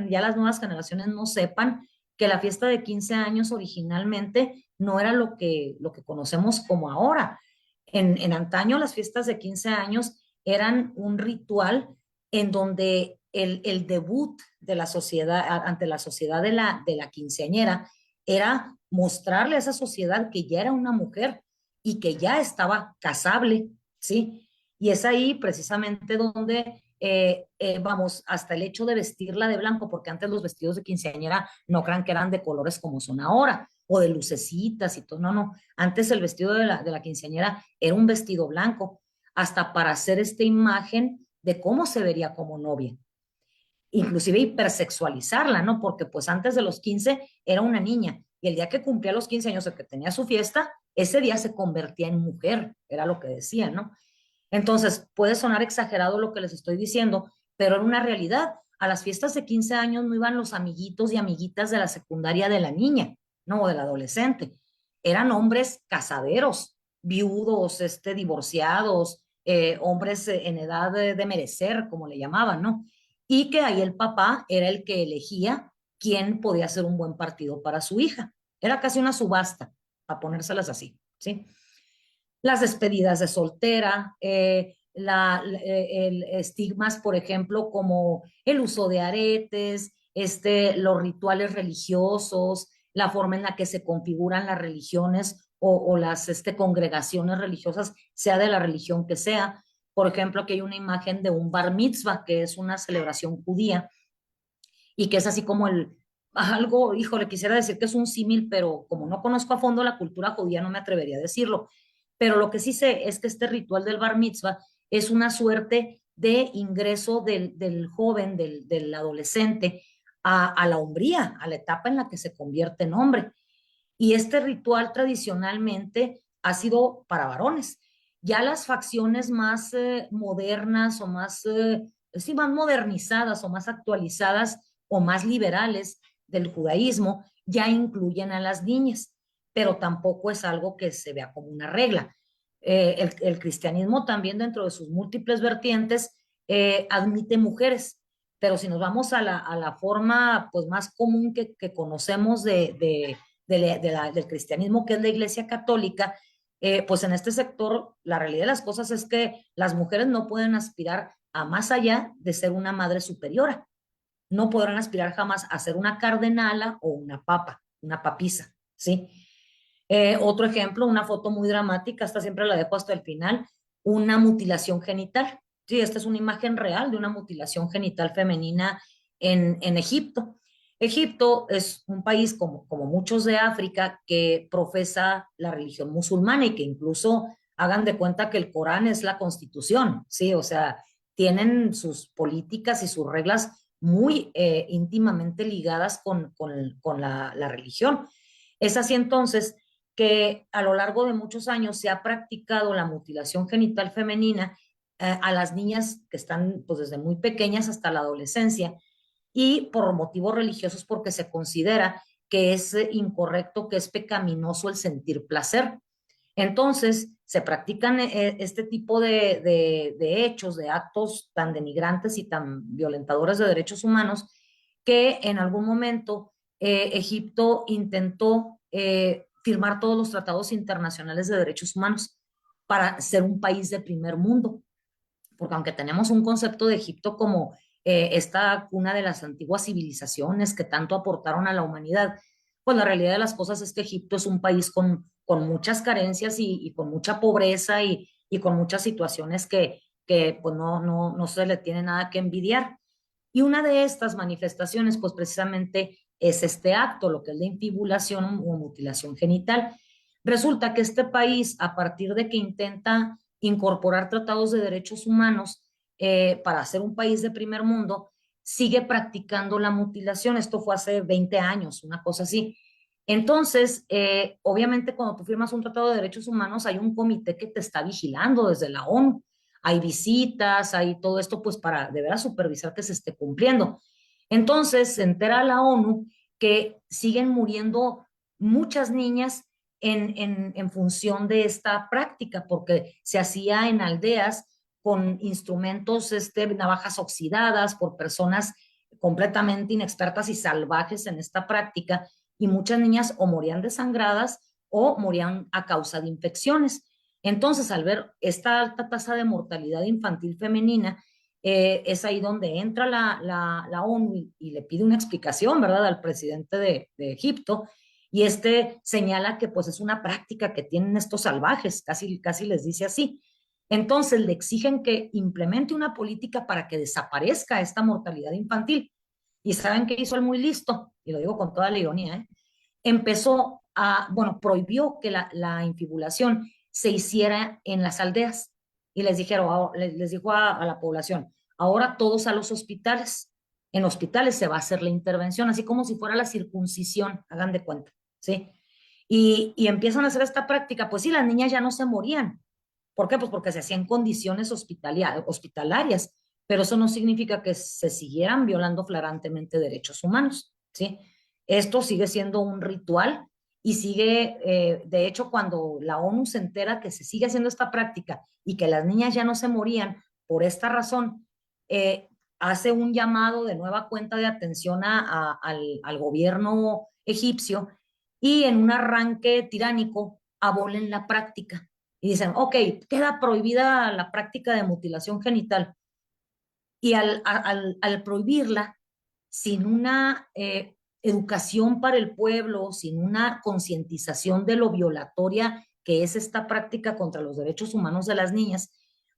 ya las nuevas generaciones no sepan que la fiesta de 15 años originalmente no era lo que conocemos como ahora. En antaño, las fiestas de 15 años eran un ritual en donde el debut de la sociedad, ante la sociedad de la quinceañera, era mostrarle a esa sociedad que ya era una mujer y que ya estaba casable, ¿sí? Y es ahí precisamente donde vamos, hasta el hecho de vestirla de blanco, porque antes los vestidos de quinceañera no crean que eran de colores como son ahora, o de lucecitas y todo, no, no, antes el vestido de la quinceañera era un vestido blanco, hasta para hacer esta imagen de cómo se vería como novia, inclusive hipersexualizarla, ¿no? Porque pues antes de los 15 era una niña y el día que cumplía los 15 años, el que tenía su fiesta, ese día se convertía en mujer, era lo que decían, ¿no? Entonces, puede sonar exagerado lo que les estoy diciendo, pero era una realidad. A las fiestas de 15 años no iban los amiguitos y amiguitas de la secundaria de la niña, no, o del adolescente. Eran hombres casaderos, viudos, divorciados, hombres en edad de merecer, como le llamaban, ¿no? Y que ahí el papá era el que elegía quién podía ser un buen partido para su hija. Era casi una subasta, a ponérselas así, ¿sí? Las despedidas de soltera, el estigmas, por ejemplo, como el uso de aretes, los rituales religiosos, la forma en la que se configuran las religiones o las congregaciones religiosas, sea de la religión que sea. Por ejemplo, aquí hay una imagen de un bar mitzvah, que es una celebración judía, y que es así como algo, híjole, quisiera decir que es un símil, pero como no conozco a fondo la cultura judía, no me atrevería a decirlo. Pero lo que sí sé es que este ritual del bar mitzvah es una suerte de ingreso del joven, del adolescente, a la hombría, a la etapa en la que se convierte en hombre. Y este ritual tradicionalmente ha sido para varones. Ya las facciones más modernas o más, sí, más modernizadas o más actualizadas o más liberales del judaísmo ya incluyen a las niñas, pero tampoco es algo que se vea como una regla. El cristianismo también dentro de sus múltiples vertientes admite mujeres, pero si nos vamos a la forma pues más común que conocemos del cristianismo, que es la Iglesia Católica, pues en este sector la realidad de las cosas es que las mujeres no pueden aspirar a más allá de ser una madre superiora. No podrán aspirar jamás a ser una cardenala o una papa, una papisa, ¿sí? Otro ejemplo, una foto muy dramática, esta siempre la dejo hasta el final, una mutilación genital. Sí, esta es una imagen real de una mutilación genital femenina en Egipto. Egipto es un país como muchos de África que profesa la religión musulmana y que incluso hagan de cuenta que el Corán es la constitución, ¿sí? O sea, tienen sus políticas y sus reglas muy íntimamente ligadas con la religión. Es así entonces que a lo largo de muchos años se ha practicado la mutilación genital femenina a las niñas que están pues desde muy pequeñas hasta la adolescencia y por motivos religiosos porque se considera que es incorrecto, que es pecaminoso el sentir placer. Entonces, se practican este tipo de hechos, de actos tan denigrantes y tan violentadores de derechos humanos, que en algún momento Egipto intentó firmar todos los tratados internacionales de derechos humanos para ser un país de primer mundo, porque aunque tenemos un concepto de Egipto como esta cuna de las antiguas civilizaciones que tanto aportaron a la humanidad, pues la realidad de las cosas es que Egipto es un país con muchas carencias y con mucha pobreza y con muchas situaciones que pues no se le tiene nada que envidiar. Y una de estas manifestaciones, pues precisamente es este acto, lo que es la infibulación o mutilación genital. Resulta que este país, a partir de que intenta incorporar tratados de derechos humanos para ser un país de primer mundo, sigue practicando la mutilación. Esto fue hace 20 años, una cosa así. Entonces, obviamente cuando tú firmas un tratado de derechos humanos, hay un comité que te está vigilando desde la ONU. Hay visitas, hay todo esto pues para de verdad supervisar que se esté cumpliendo. Entonces, se entera la ONU que siguen muriendo muchas niñas en función de esta práctica, porque se hacía en aldeas con instrumentos, navajas oxidadas por personas completamente inexpertas y salvajes en esta práctica, y muchas niñas o morían desangradas o morían a causa de infecciones. Entonces, al ver esta alta tasa de mortalidad infantil femenina, es ahí donde entra la ONU y le pide una explicación, ¿verdad?, al presidente de Egipto, y señala que pues es una práctica que tienen estos salvajes, casi les dice así. Entonces le exigen que implemente una política para que desaparezca esta mortalidad infantil. ¿Y saben qué hizo el muy listo? Y lo digo con toda la ironía, ¿eh? Empezó bueno, prohibió que la infibulación se hiciera en las aldeas. Y les dijo a la población, ahora todos a los hospitales. En hospitales se va a hacer la intervención, así como si fuera la circuncisión, hagan de cuenta, ¿sí? Y empiezan a hacer esta práctica, pues sí, las niñas ya no se morían. ¿Por qué? Pues porque se hacían condiciones hospitalarias, pero eso no significa que se siguieran violando flagrantemente derechos humanos, ¿sí? Esto sigue siendo un ritual y sigue, de hecho, cuando la ONU se entera que se sigue haciendo esta práctica y que las niñas ya no se morían por esta razón, hace un llamado de nueva cuenta de atención al gobierno egipcio y en un arranque tiránico abolen la práctica y dicen, ok, queda prohibida la práctica de mutilación genital y al prohibirla, sin una educación para el pueblo, sin una concientización de lo violatoria que es esta práctica contra los derechos humanos de las niñas,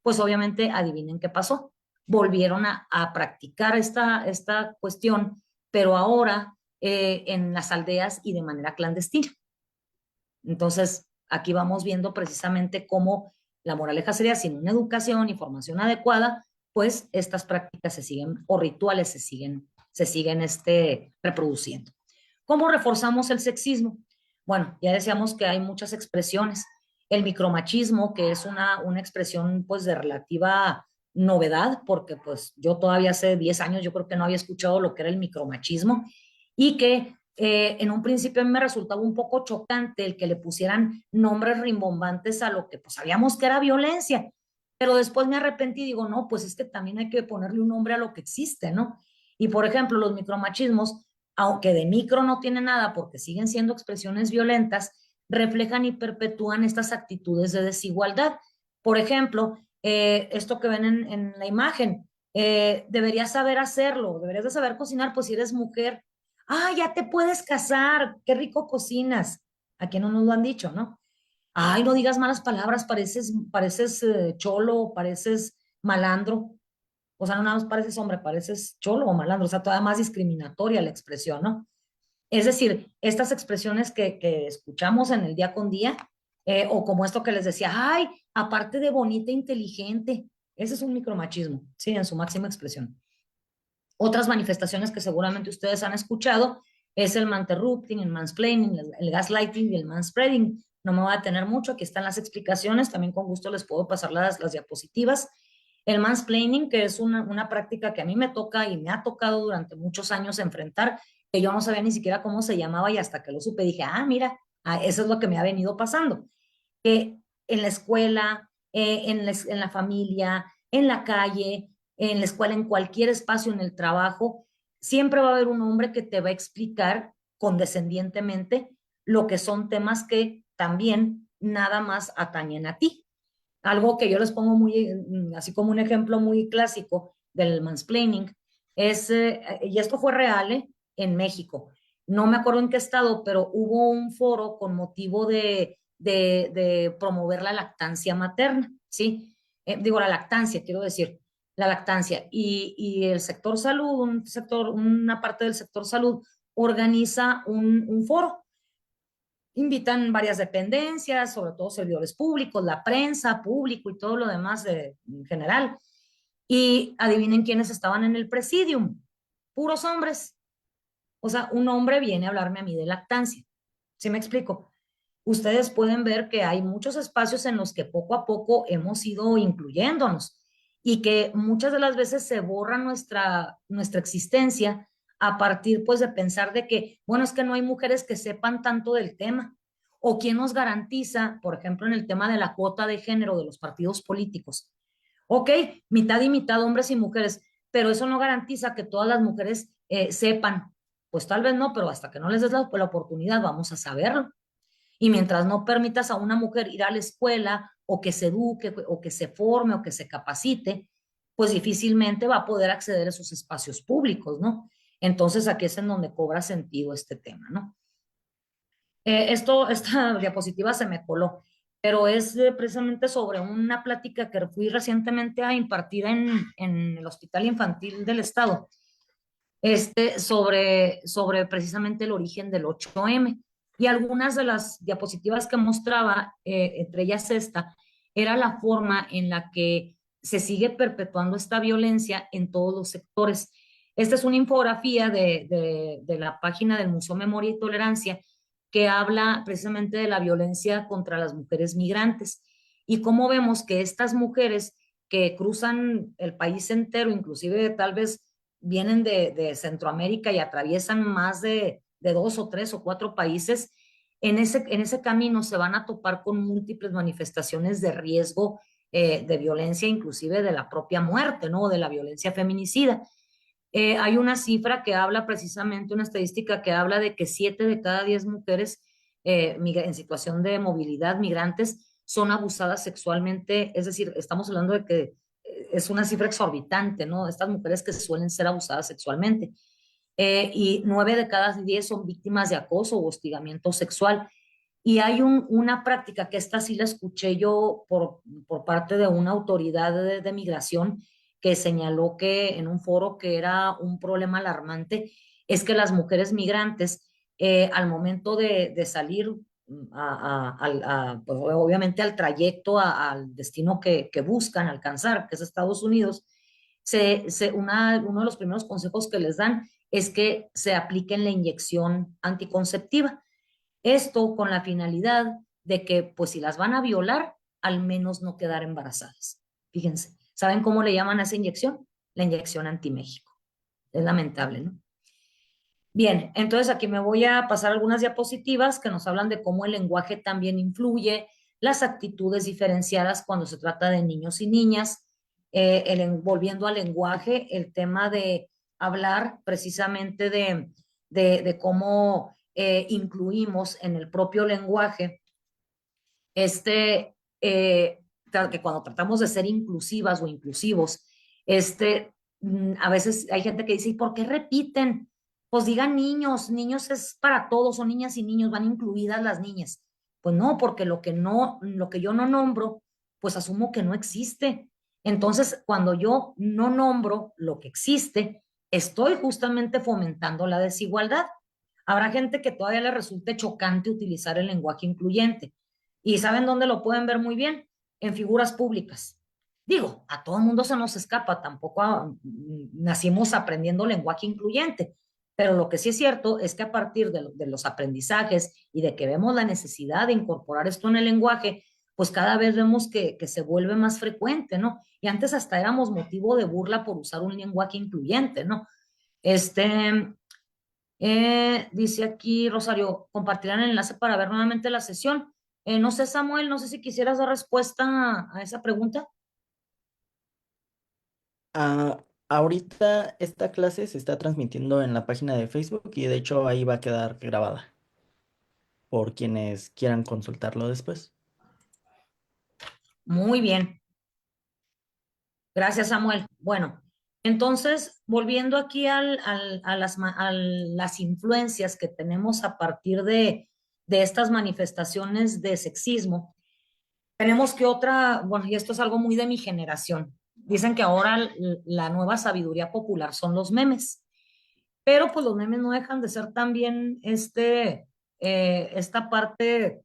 pues obviamente adivinen qué pasó. Volvieron a practicar esta cuestión, pero ahora en las aldeas y de manera clandestina. Entonces, aquí vamos viendo precisamente cómo la moraleja sería, sin una educación y formación adecuada, pues estas prácticas se siguen, o rituales se siguen reproduciendo. ¿Cómo reforzamos el sexismo? Bueno, ya decíamos que hay muchas expresiones. El micromachismo, que es una expresión pues de relativa novedad, porque pues yo todavía hace 10 años yo creo que no había escuchado lo que era el micromachismo y que en un principio a mí me resultaba un poco chocante el que le pusieran nombres rimbombantes a lo que pues sabíamos que era violencia, pero después me arrepentí y digo, no, pues es que también hay que ponerle un nombre a lo que existe, ¿no? Y por ejemplo, los micromachismos, aunque de micro no tiene nada porque siguen siendo expresiones violentas, reflejan y perpetúan estas actitudes de desigualdad. Por ejemplo, esto que ven en la imagen, deberías saber hacerlo, deberías de saber cocinar, pues si eres mujer, ah, ya te puedes casar, qué rico cocinas. Aquí no nos lo han dicho, ¿no? Ay, no digas malas palabras, pareces cholo, pareces malandro. O sea, no nada más pareces hombre, pareces cholo o malandro. O sea, todavía más discriminatoria la expresión, ¿no? Es decir, estas expresiones que escuchamos en el día con día, o como esto que les decía, ay, aparte de bonita, inteligente, ese es un micromachismo, sí, en su máxima expresión. Otras manifestaciones que seguramente ustedes han escuchado es el manterrupting, el mansplaining, el gaslighting y el manspreading. No me voy a detener mucho, aquí están las explicaciones, también con gusto les puedo pasar las diapositivas. El mansplaining, que es una práctica que a mí me toca y me ha tocado durante muchos años enfrentar, que yo no sabía ni siquiera cómo se llamaba y hasta que lo supe dije, ah, mira, eso es lo que me ha venido pasando. Que en la escuela, en la familia, en la calle, en la escuela, en cualquier espacio, en el trabajo, siempre va a haber un hombre que te va a explicar condescendientemente lo que son temas que también nada más atañen a ti. Algo que yo les pongo muy, así como un ejemplo muy clásico del mansplaining, es, y esto fue real, en México. No me acuerdo en qué estado, pero hubo un foro con motivo de promover la lactancia materna, ¿sí? Digo, la lactancia, quiero decir, la lactancia. Y el sector salud, una parte del sector salud, organiza un foro. Invitan varias dependencias, sobre todo servidores públicos, la prensa, público y todo lo demás en general. Y adivinen quiénes estaban en el presidium, puros hombres. O sea, un hombre viene a hablarme a mí de lactancia. ¿Sí me explico? Ustedes pueden ver que hay muchos espacios en los que poco a poco hemos ido incluyéndonos y que muchas de las veces se borra nuestra existencia a partir pues de pensar de que, bueno, es que no hay mujeres que sepan tanto del tema. O quién nos garantiza, por ejemplo, en el tema de la cuota de género de los partidos políticos. Ok, mitad y mitad hombres y mujeres, pero eso no garantiza que todas las mujeres sepan. Pues tal vez no, pero hasta que no les des la oportunidad vamos a saberlo. Y mientras no permitas a una mujer ir a la escuela o que se eduque o que se forme o que se capacite, pues difícilmente va a poder acceder a esos espacios públicos, ¿no? Entonces aquí es en donde cobra sentido este tema, ¿no? Esta diapositiva se me coló, pero es precisamente sobre una plática que fui recientemente a impartir en el Hospital Infantil del Estado, sobre precisamente el origen del 8M. Y algunas de las diapositivas que mostraba, entre ellas esta, era la forma en la que se sigue perpetuando esta violencia en todos los sectores. Esta es una infografía de la página del Museo Memoria y Tolerancia que habla precisamente de la violencia contra las mujeres migrantes y cómo vemos que estas mujeres que cruzan el país entero, inclusive tal vez vienen de Centroamérica y atraviesan más de 2 o 3 o 4 países, en ese camino se van a topar con múltiples manifestaciones de riesgo de violencia, inclusive de la propia muerte, ¿no? De la violencia feminicida. Hay una cifra que habla precisamente, una estadística que habla de que 7 de cada 10 mujeres en situación de movilidad, migrantes, son abusadas sexualmente, es decir, estamos hablando de que es una cifra exorbitante, ¿no? Estas mujeres que suelen ser abusadas sexualmente. Y 9 de cada 10 son víctimas de acoso o hostigamiento sexual. Y hay una práctica que esta sí la escuché yo por parte de una autoridad de migración que señaló que en un foro que era un problema alarmante, es que las mujeres migrantes al momento de salir pues, obviamente al trayecto, al destino que buscan alcanzar, que es Estados Unidos, uno de los primeros consejos que les dan es que se apliquen la inyección anticonceptiva. Esto con la finalidad de que, pues si las van a violar, al menos no quedar embarazadas. Fíjense, ¿saben cómo le llaman a esa inyección? La inyección anti-México. Es lamentable, ¿no? Bien, entonces aquí me voy a pasar algunas diapositivas que nos hablan de cómo el lenguaje también influye, las actitudes diferenciadas cuando se trata de niños y niñas, volviendo al lenguaje, el tema de hablar precisamente de cómo incluimos en el propio lenguaje claro que cuando tratamos de ser inclusivas o inclusivos, a veces hay gente que dice, ¿y por qué repiten? Pues digan niños, niños es para todos, son niñas y niños, van incluidas las niñas. Pues no, porque lo que yo no nombro, pues asumo que no existe. Entonces, cuando yo no nombro lo que existe, estoy justamente fomentando la desigualdad. Habrá gente que todavía le resulte chocante utilizar el lenguaje incluyente. ¿Y saben dónde lo pueden ver muy bien? En figuras públicas. Digo, a todo el mundo se nos escapa, tampoco nacimos aprendiendo lenguaje incluyente, pero lo que sí es cierto es que a partir de los aprendizajes y de que vemos la necesidad de incorporar esto en el lenguaje, pues cada vez vemos que se vuelve más frecuente, ¿no? Y antes hasta éramos motivo de burla por usar un lenguaje incluyente, ¿no? Este, dice aquí Rosario, compartirán el enlace para ver nuevamente la sesión. No sé, Samuel, no sé si quisieras dar respuesta a esa pregunta. Ah, ahorita esta clase se está transmitiendo en la página de Facebook y de hecho ahí va a quedar grabada por quienes quieran consultarlo después. Muy bien, gracias, Samuel. Bueno, entonces, volviendo aquí a las influencias que tenemos a partir de estas manifestaciones de sexismo, tenemos que otra, bueno, y esto es algo muy de mi generación. Dicen que ahora la nueva sabiduría popular son los memes. Pero pues los memes no dejan de ser también esta parte,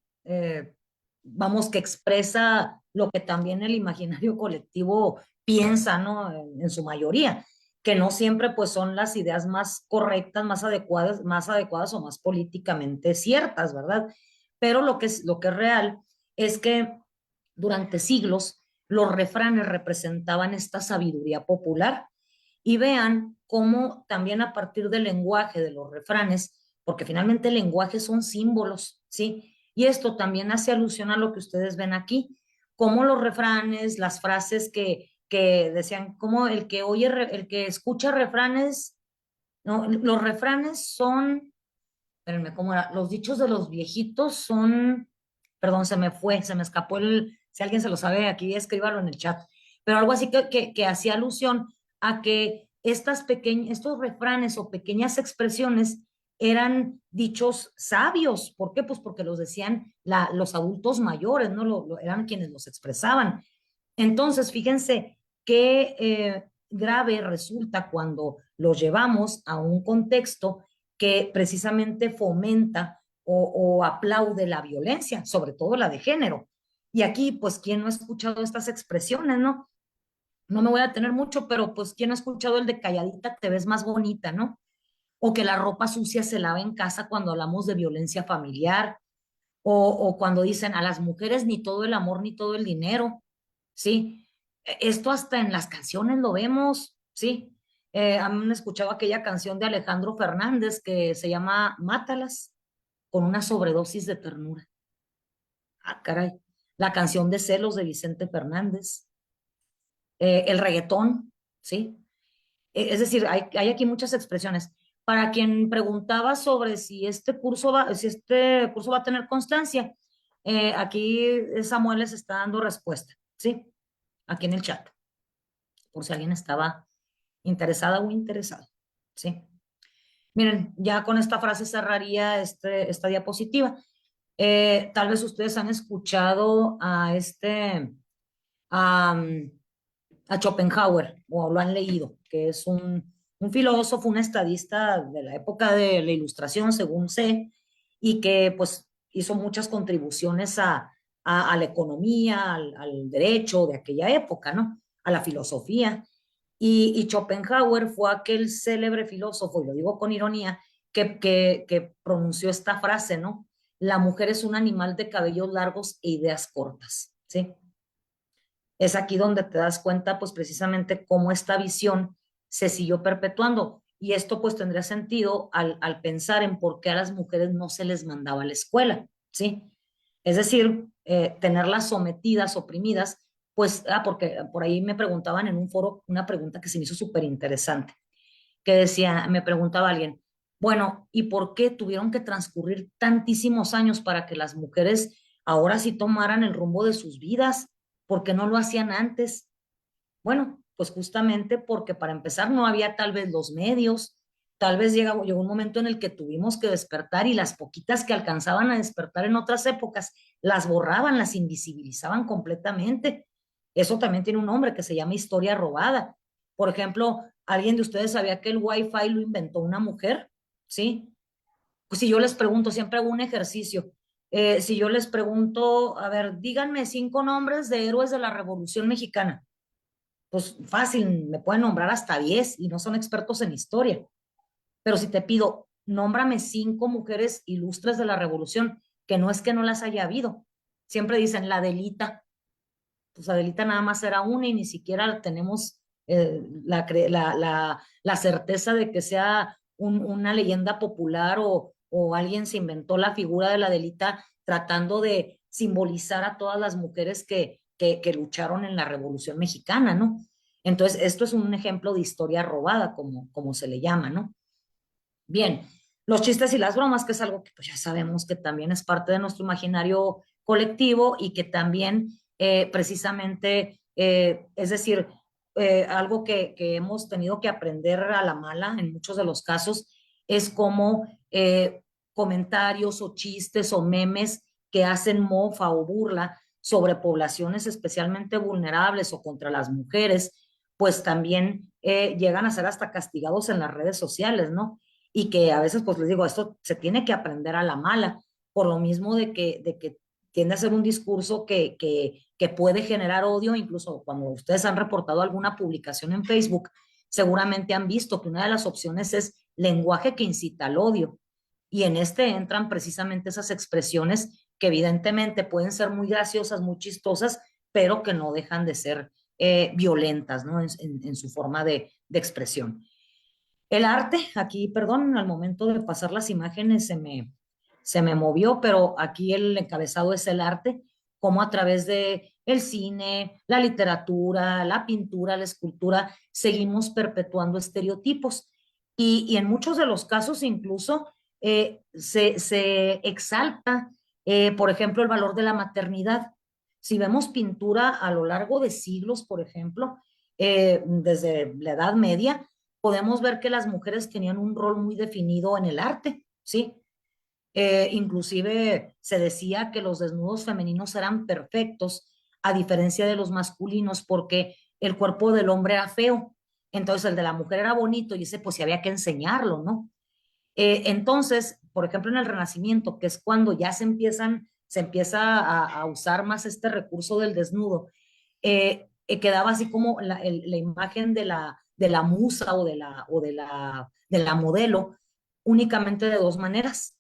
vamos, que expresa lo que también el imaginario colectivo piensa, ¿no? En su mayoría, que no siempre pues son las ideas más correctas, más adecuadas o más políticamente ciertas, ¿verdad? Pero lo que es real es que durante siglos los refranes representaban esta sabiduría popular y vean cómo también a partir del lenguaje de los refranes, porque finalmente el lenguaje son símbolos, ¿sí? Y esto también hace alusión a lo que ustedes ven aquí, como los refranes, las frases que decían, como el que escucha refranes, no, los refranes son, espérenme, ¿cómo era? Los dichos de los viejitos son, perdón, se me escapó si alguien se lo sabe aquí, escríbalo en el chat, pero algo así que hacía alusión a que estos refranes o pequeñas expresiones eran dichos sabios. ¿Por qué? Pues porque los decían los adultos mayores, ¿no? Eran quienes los expresaban. Entonces, fíjense qué grave resulta cuando los llevamos a un contexto que precisamente fomenta o aplaude la violencia, sobre todo la de género. Y aquí, pues, ¿quién no ha escuchado estas expresiones, no? No me voy a tener mucho, pero pues, ¿quién ha escuchado el de calladita te ves más bonita, no? O que la ropa sucia se lava en casa cuando hablamos de violencia familiar, o cuando dicen a las mujeres ni todo el amor ni todo el dinero, ¿sí? Esto hasta en las canciones lo vemos, ¿sí? Han escuchado aquella canción de Alejandro Fernández que se llama Mátalas, con una sobredosis de ternura. Ah, caray. La canción de Celos de Vicente Fernández, el reggaetón, ¿sí? Es decir, hay aquí muchas expresiones. Para quien preguntaba sobre si este curso va a tener constancia, aquí Samuel les está dando respuesta, ¿sí? Aquí en el chat, por si alguien estaba interesada o interesado, ¿sí? Miren, ya con esta frase cerraría esta diapositiva. Tal vez ustedes han escuchado a, a Schopenhauer o lo han leído, que es un filósofo, un estadista de la época de la Ilustración, según sé, y que pues hizo muchas contribuciones a la economía, al derecho de aquella época, ¿no? A la filosofía. Y Schopenhauer fue aquel célebre filósofo, y lo digo con ironía, que pronunció esta frase, ¿no? La mujer es un animal de cabellos largos e ideas cortas, ¿sí? Es aquí donde te das cuenta, pues precisamente cómo esta visión se siguió perpetuando. Y esto pues tendría sentido al pensar en por qué a las mujeres no se les mandaba a la escuela, ¿sí? Es decir, tenerlas sometidas, oprimidas, pues, porque por ahí me preguntaban en un foro una pregunta que se me hizo súper interesante, que decía, me preguntaba alguien, bueno, ¿y por qué tuvieron que transcurrir tantísimos años para que las mujeres ahora sí tomaran el rumbo de sus vidas? ¿Por qué no lo hacían antes? Bueno, pues justamente porque para empezar no había tal vez los medios, tal vez llegó un momento en el que tuvimos que despertar y las poquitas que alcanzaban a despertar en otras épocas las borraban, las invisibilizaban completamente. Eso también tiene un nombre que se llama historia robada. Por ejemplo, ¿alguien de ustedes sabía que el Wi-Fi lo inventó una mujer? ¿Sí? Pues si yo les pregunto, siempre hago un ejercicio. Si yo les pregunto, a ver, díganme 5 nombres de héroes de la Revolución Mexicana, pues fácil, me pueden nombrar hasta 10 y no son expertos en historia. Pero si te pido, nómbrame 5 mujeres ilustres de la Revolución, que no es que no las haya habido. Siempre dicen la Adelita, pues Adelita nada más era una y ni siquiera tenemos la certeza de que sea una leyenda popular o alguien se inventó la figura de la Adelita tratando de simbolizar a todas las mujeres que lucharon en la Revolución Mexicana, ¿no? Entonces, esto es un ejemplo de historia robada, como se le llama, ¿no? Bien, los chistes y las bromas, que es algo que pues ya sabemos que también es parte de nuestro imaginario colectivo y que también precisamente, es decir, algo que hemos tenido que aprender a la mala en muchos de los casos es como comentarios o chistes o memes que hacen mofa o burla sobre poblaciones especialmente vulnerables o contra las mujeres, pues también llegan a ser hasta castigados en las redes sociales, ¿no? Y que a veces, pues les digo, esto se tiene que aprender a la mala, por lo mismo de que tiende a ser un discurso que puede generar odio, incluso cuando ustedes han reportado alguna publicación en Facebook, seguramente han visto que una de las opciones es lenguaje que incita al odio. Y en este entran precisamente esas expresiones que evidentemente pueden ser muy graciosas, muy chistosas, pero que no dejan de ser violentas, ¿no? En su forma de expresión. El arte, aquí, perdón, al momento de pasar las imágenes se me movió, pero aquí el encabezado es el arte, como a través de el cine, la literatura, la pintura, la escultura, seguimos perpetuando estereotipos. Y en muchos de los casos incluso se exalta, por ejemplo, el valor de la maternidad. Si vemos pintura a lo largo de siglos, por ejemplo, desde la Edad Media, podemos ver que las mujeres tenían un rol muy definido en el arte, ¿sí? Inclusive se decía que los desnudos femeninos eran perfectos, a diferencia de los masculinos, porque el cuerpo del hombre era feo, entonces el de la mujer era bonito y ese pues sí había que enseñarlo, ¿no? Entonces, por ejemplo, en el Renacimiento, que es cuando ya se empieza a usar más este recurso del desnudo, quedaba así como la imagen de la musa o de la modelo únicamente de dos maneras,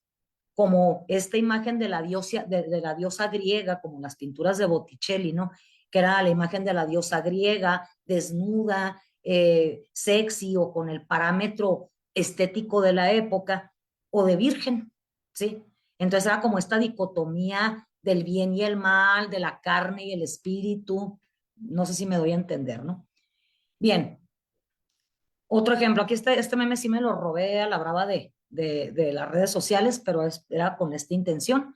como esta imagen de la diosa griega, como las pinturas de Botticelli, ¿no? Que era la imagen de la diosa griega, desnuda, sexy o con el parámetro estético de la época, o de virgen, ¿sí? Entonces era como esta dicotomía del bien y el mal, de la carne y el espíritu. No sé si me doy a entender, ¿no? Bien, otro ejemplo, aquí este meme sí me lo robé a la brava de las redes sociales, pero era con esta intención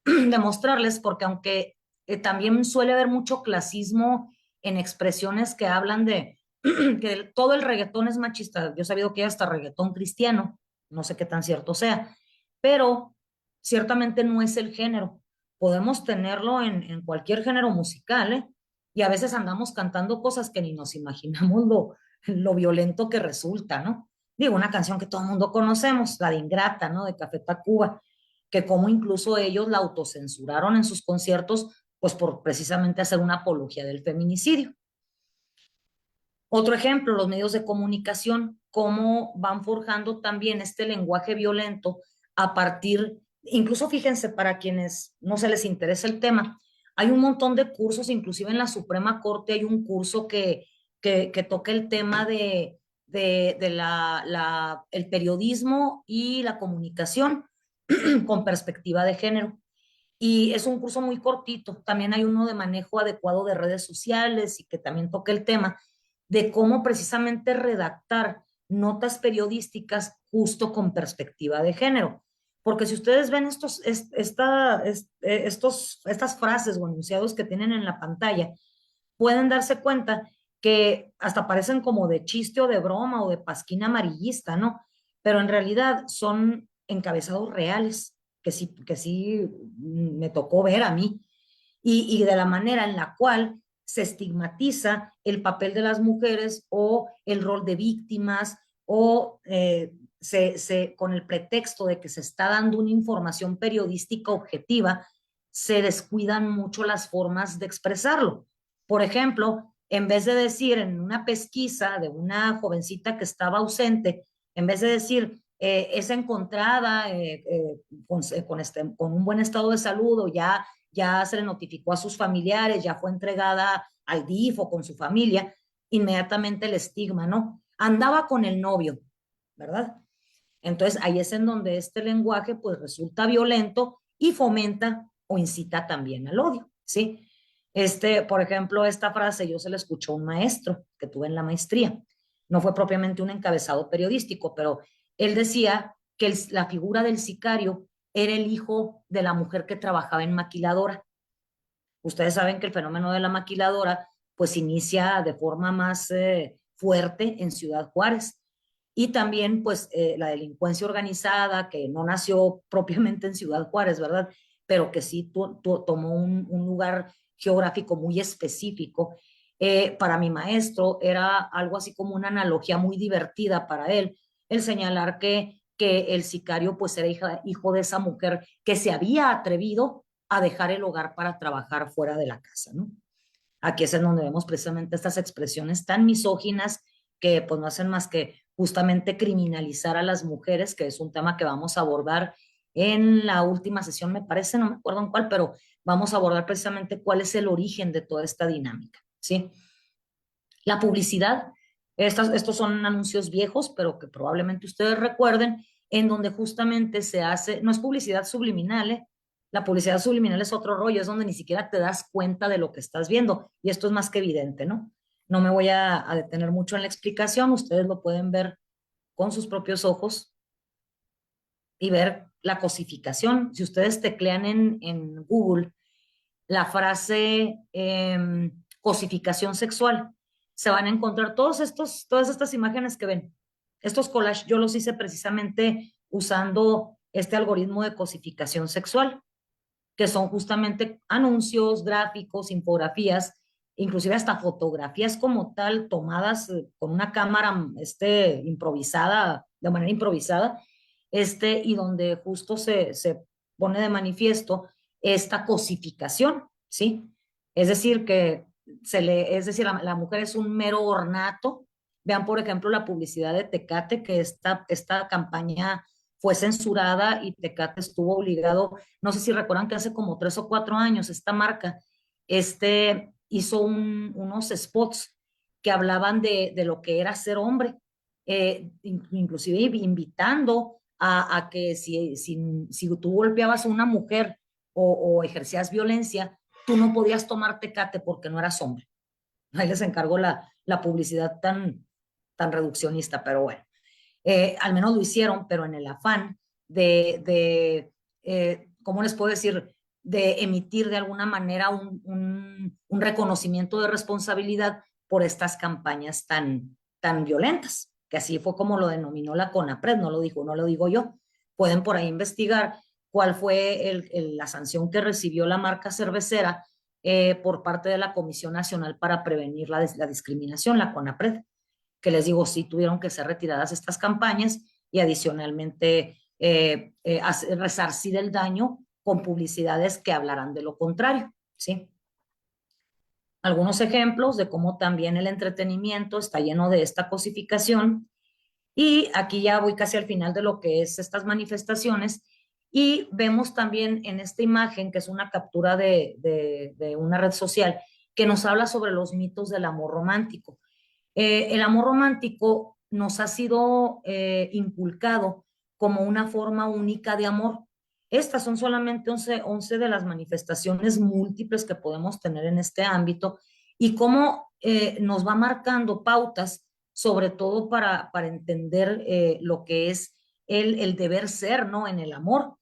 de mostrarles, porque aunque también suele haber mucho clasismo en expresiones que hablan de que todo el reggaetón es machista, yo he sabido que hay hasta reggaetón cristiano, no sé qué tan cierto sea, pero ciertamente no es el género. Podemos tenerlo en cualquier género musical, ¿eh? Y a veces andamos cantando cosas que ni nos imaginamos lo violento que resulta, ¿no? Digo, una canción que todo el mundo conocemos, la de Ingrata, ¿no? De Café Tacuba, que como incluso ellos la autocensuraron en sus conciertos, pues por precisamente hacer una apología del feminicidio. Otro ejemplo, los medios de comunicación, cómo van forjando también este lenguaje violento a partir, incluso fíjense, para quienes no se les interesa el tema, hay un montón de cursos, inclusive en la Suprema Corte hay un curso que toca el tema de el periodismo y la comunicación con perspectiva de género. Y es un curso muy cortito. También hay uno de manejo adecuado de redes sociales y que también toca el tema de cómo precisamente redactar notas periodísticas justo con perspectiva de género. Porque si ustedes ven estas frases o enunciados que tienen en la pantalla, pueden darse cuenta que hasta parecen como de chiste o de broma o de pasquina amarillista, ¿no? Pero en realidad son encabezados reales, que sí me tocó ver a mí, y de la manera en la cual se estigmatiza el papel de las mujeres o el rol de víctimas o con el pretexto de que se está dando una información periodística objetiva, se descuidan mucho las formas de expresarlo. Por ejemplo, en vez de decir en una pesquisa de una jovencita que estaba ausente, en vez de decir es encontrada con un buen estado de salud o ya se le notificó a sus familiares, ya fue entregada al DIF o con su familia, inmediatamente el estigma, ¿no? Andaba con el novio, ¿verdad? Entonces ahí es en donde este lenguaje pues resulta violento y fomenta o incita también al odio, ¿sí? Por ejemplo, esta frase yo se la escuchó a un maestro que tuve en la maestría. No fue propiamente un encabezado periodístico, pero él decía que la figura del sicario era el hijo de la mujer que trabajaba en maquiladora. Ustedes saben que el fenómeno de la maquiladora pues inicia de forma más fuerte en Ciudad Juárez. Y también pues la delincuencia organizada que no nació propiamente en Ciudad Juárez, ¿verdad? Pero que sí tomó un lugar geográfico muy específico. Para mi maestro era algo así como una analogía muy divertida para él, el señalar que el sicario pues era hijo de esa mujer que se había atrevido a dejar el hogar para trabajar fuera de la casa, ¿no? Aquí es en donde vemos precisamente estas expresiones tan misóginas que pues no hacen más que justamente criminalizar a las mujeres, que es un tema que vamos a abordar en la última sesión, me parece, no me acuerdo en cuál, pero vamos a abordar precisamente cuál es el origen de toda esta dinámica, ¿sí? La publicidad, estos son anuncios viejos, pero que probablemente ustedes recuerden, en donde justamente se hace, no es publicidad subliminal, ¿eh? La publicidad subliminal es otro rollo, es donde ni siquiera te das cuenta de lo que estás viendo, y esto es más que evidente, ¿no? No me voy a detener mucho en la explicación, ustedes lo pueden ver con sus propios ojos y ver la cosificación. Si ustedes teclean en Google la frase cosificación sexual, se van a encontrar todas estas imágenes que ven. Estos collages yo los hice precisamente usando este algoritmo de cosificación sexual, que son justamente anuncios, gráficos, infografías, inclusive hasta fotografías como tal, tomadas con una cámara improvisada, de manera improvisada, y donde justo se pone de manifiesto esta cosificación, ¿sí? Es decir, la mujer es un mero ornato. Vean, por ejemplo, la publicidad de Tecate, que esta campaña fue censurada y Tecate estuvo obligado, no sé si recuerdan que hace como 3 o 4 años esta marca hizo unos spots que hablaban de lo que era ser hombre, inclusive invitando a que si tú golpeabas a una mujer o ejercías violencia, tú no podías tomar Tecate porque no eras hombre. Ahí les encargo la publicidad tan reduccionista, pero bueno. Al menos lo hicieron, pero en el afán ¿cómo les puedo decir? De emitir de alguna manera un reconocimiento de responsabilidad por estas campañas tan violentas, que así fue como lo denominó la CONAPRED, no lo digo yo. Pueden por ahí investigar cuál fue la sanción que recibió la marca cervecera por parte de la Comisión Nacional para Prevenir la Discriminación, la CONAPRED, que les digo, sí tuvieron que ser retiradas estas campañas y adicionalmente resarcir el daño con publicidades que hablarán de lo contrario, ¿sí? Algunos ejemplos de cómo también el entretenimiento está lleno de esta cosificación. Y aquí ya voy casi al final de lo que es estas manifestaciones. Y vemos también en esta imagen, que es una captura de una red social, que nos habla sobre los mitos del amor romántico. El amor romántico nos ha sido inculcado como una forma única de amor. Estas son solamente 11 de las manifestaciones múltiples que podemos tener en este ámbito y cómo nos va marcando pautas, sobre todo para entender lo que es el deber ser, ¿no? En el amor.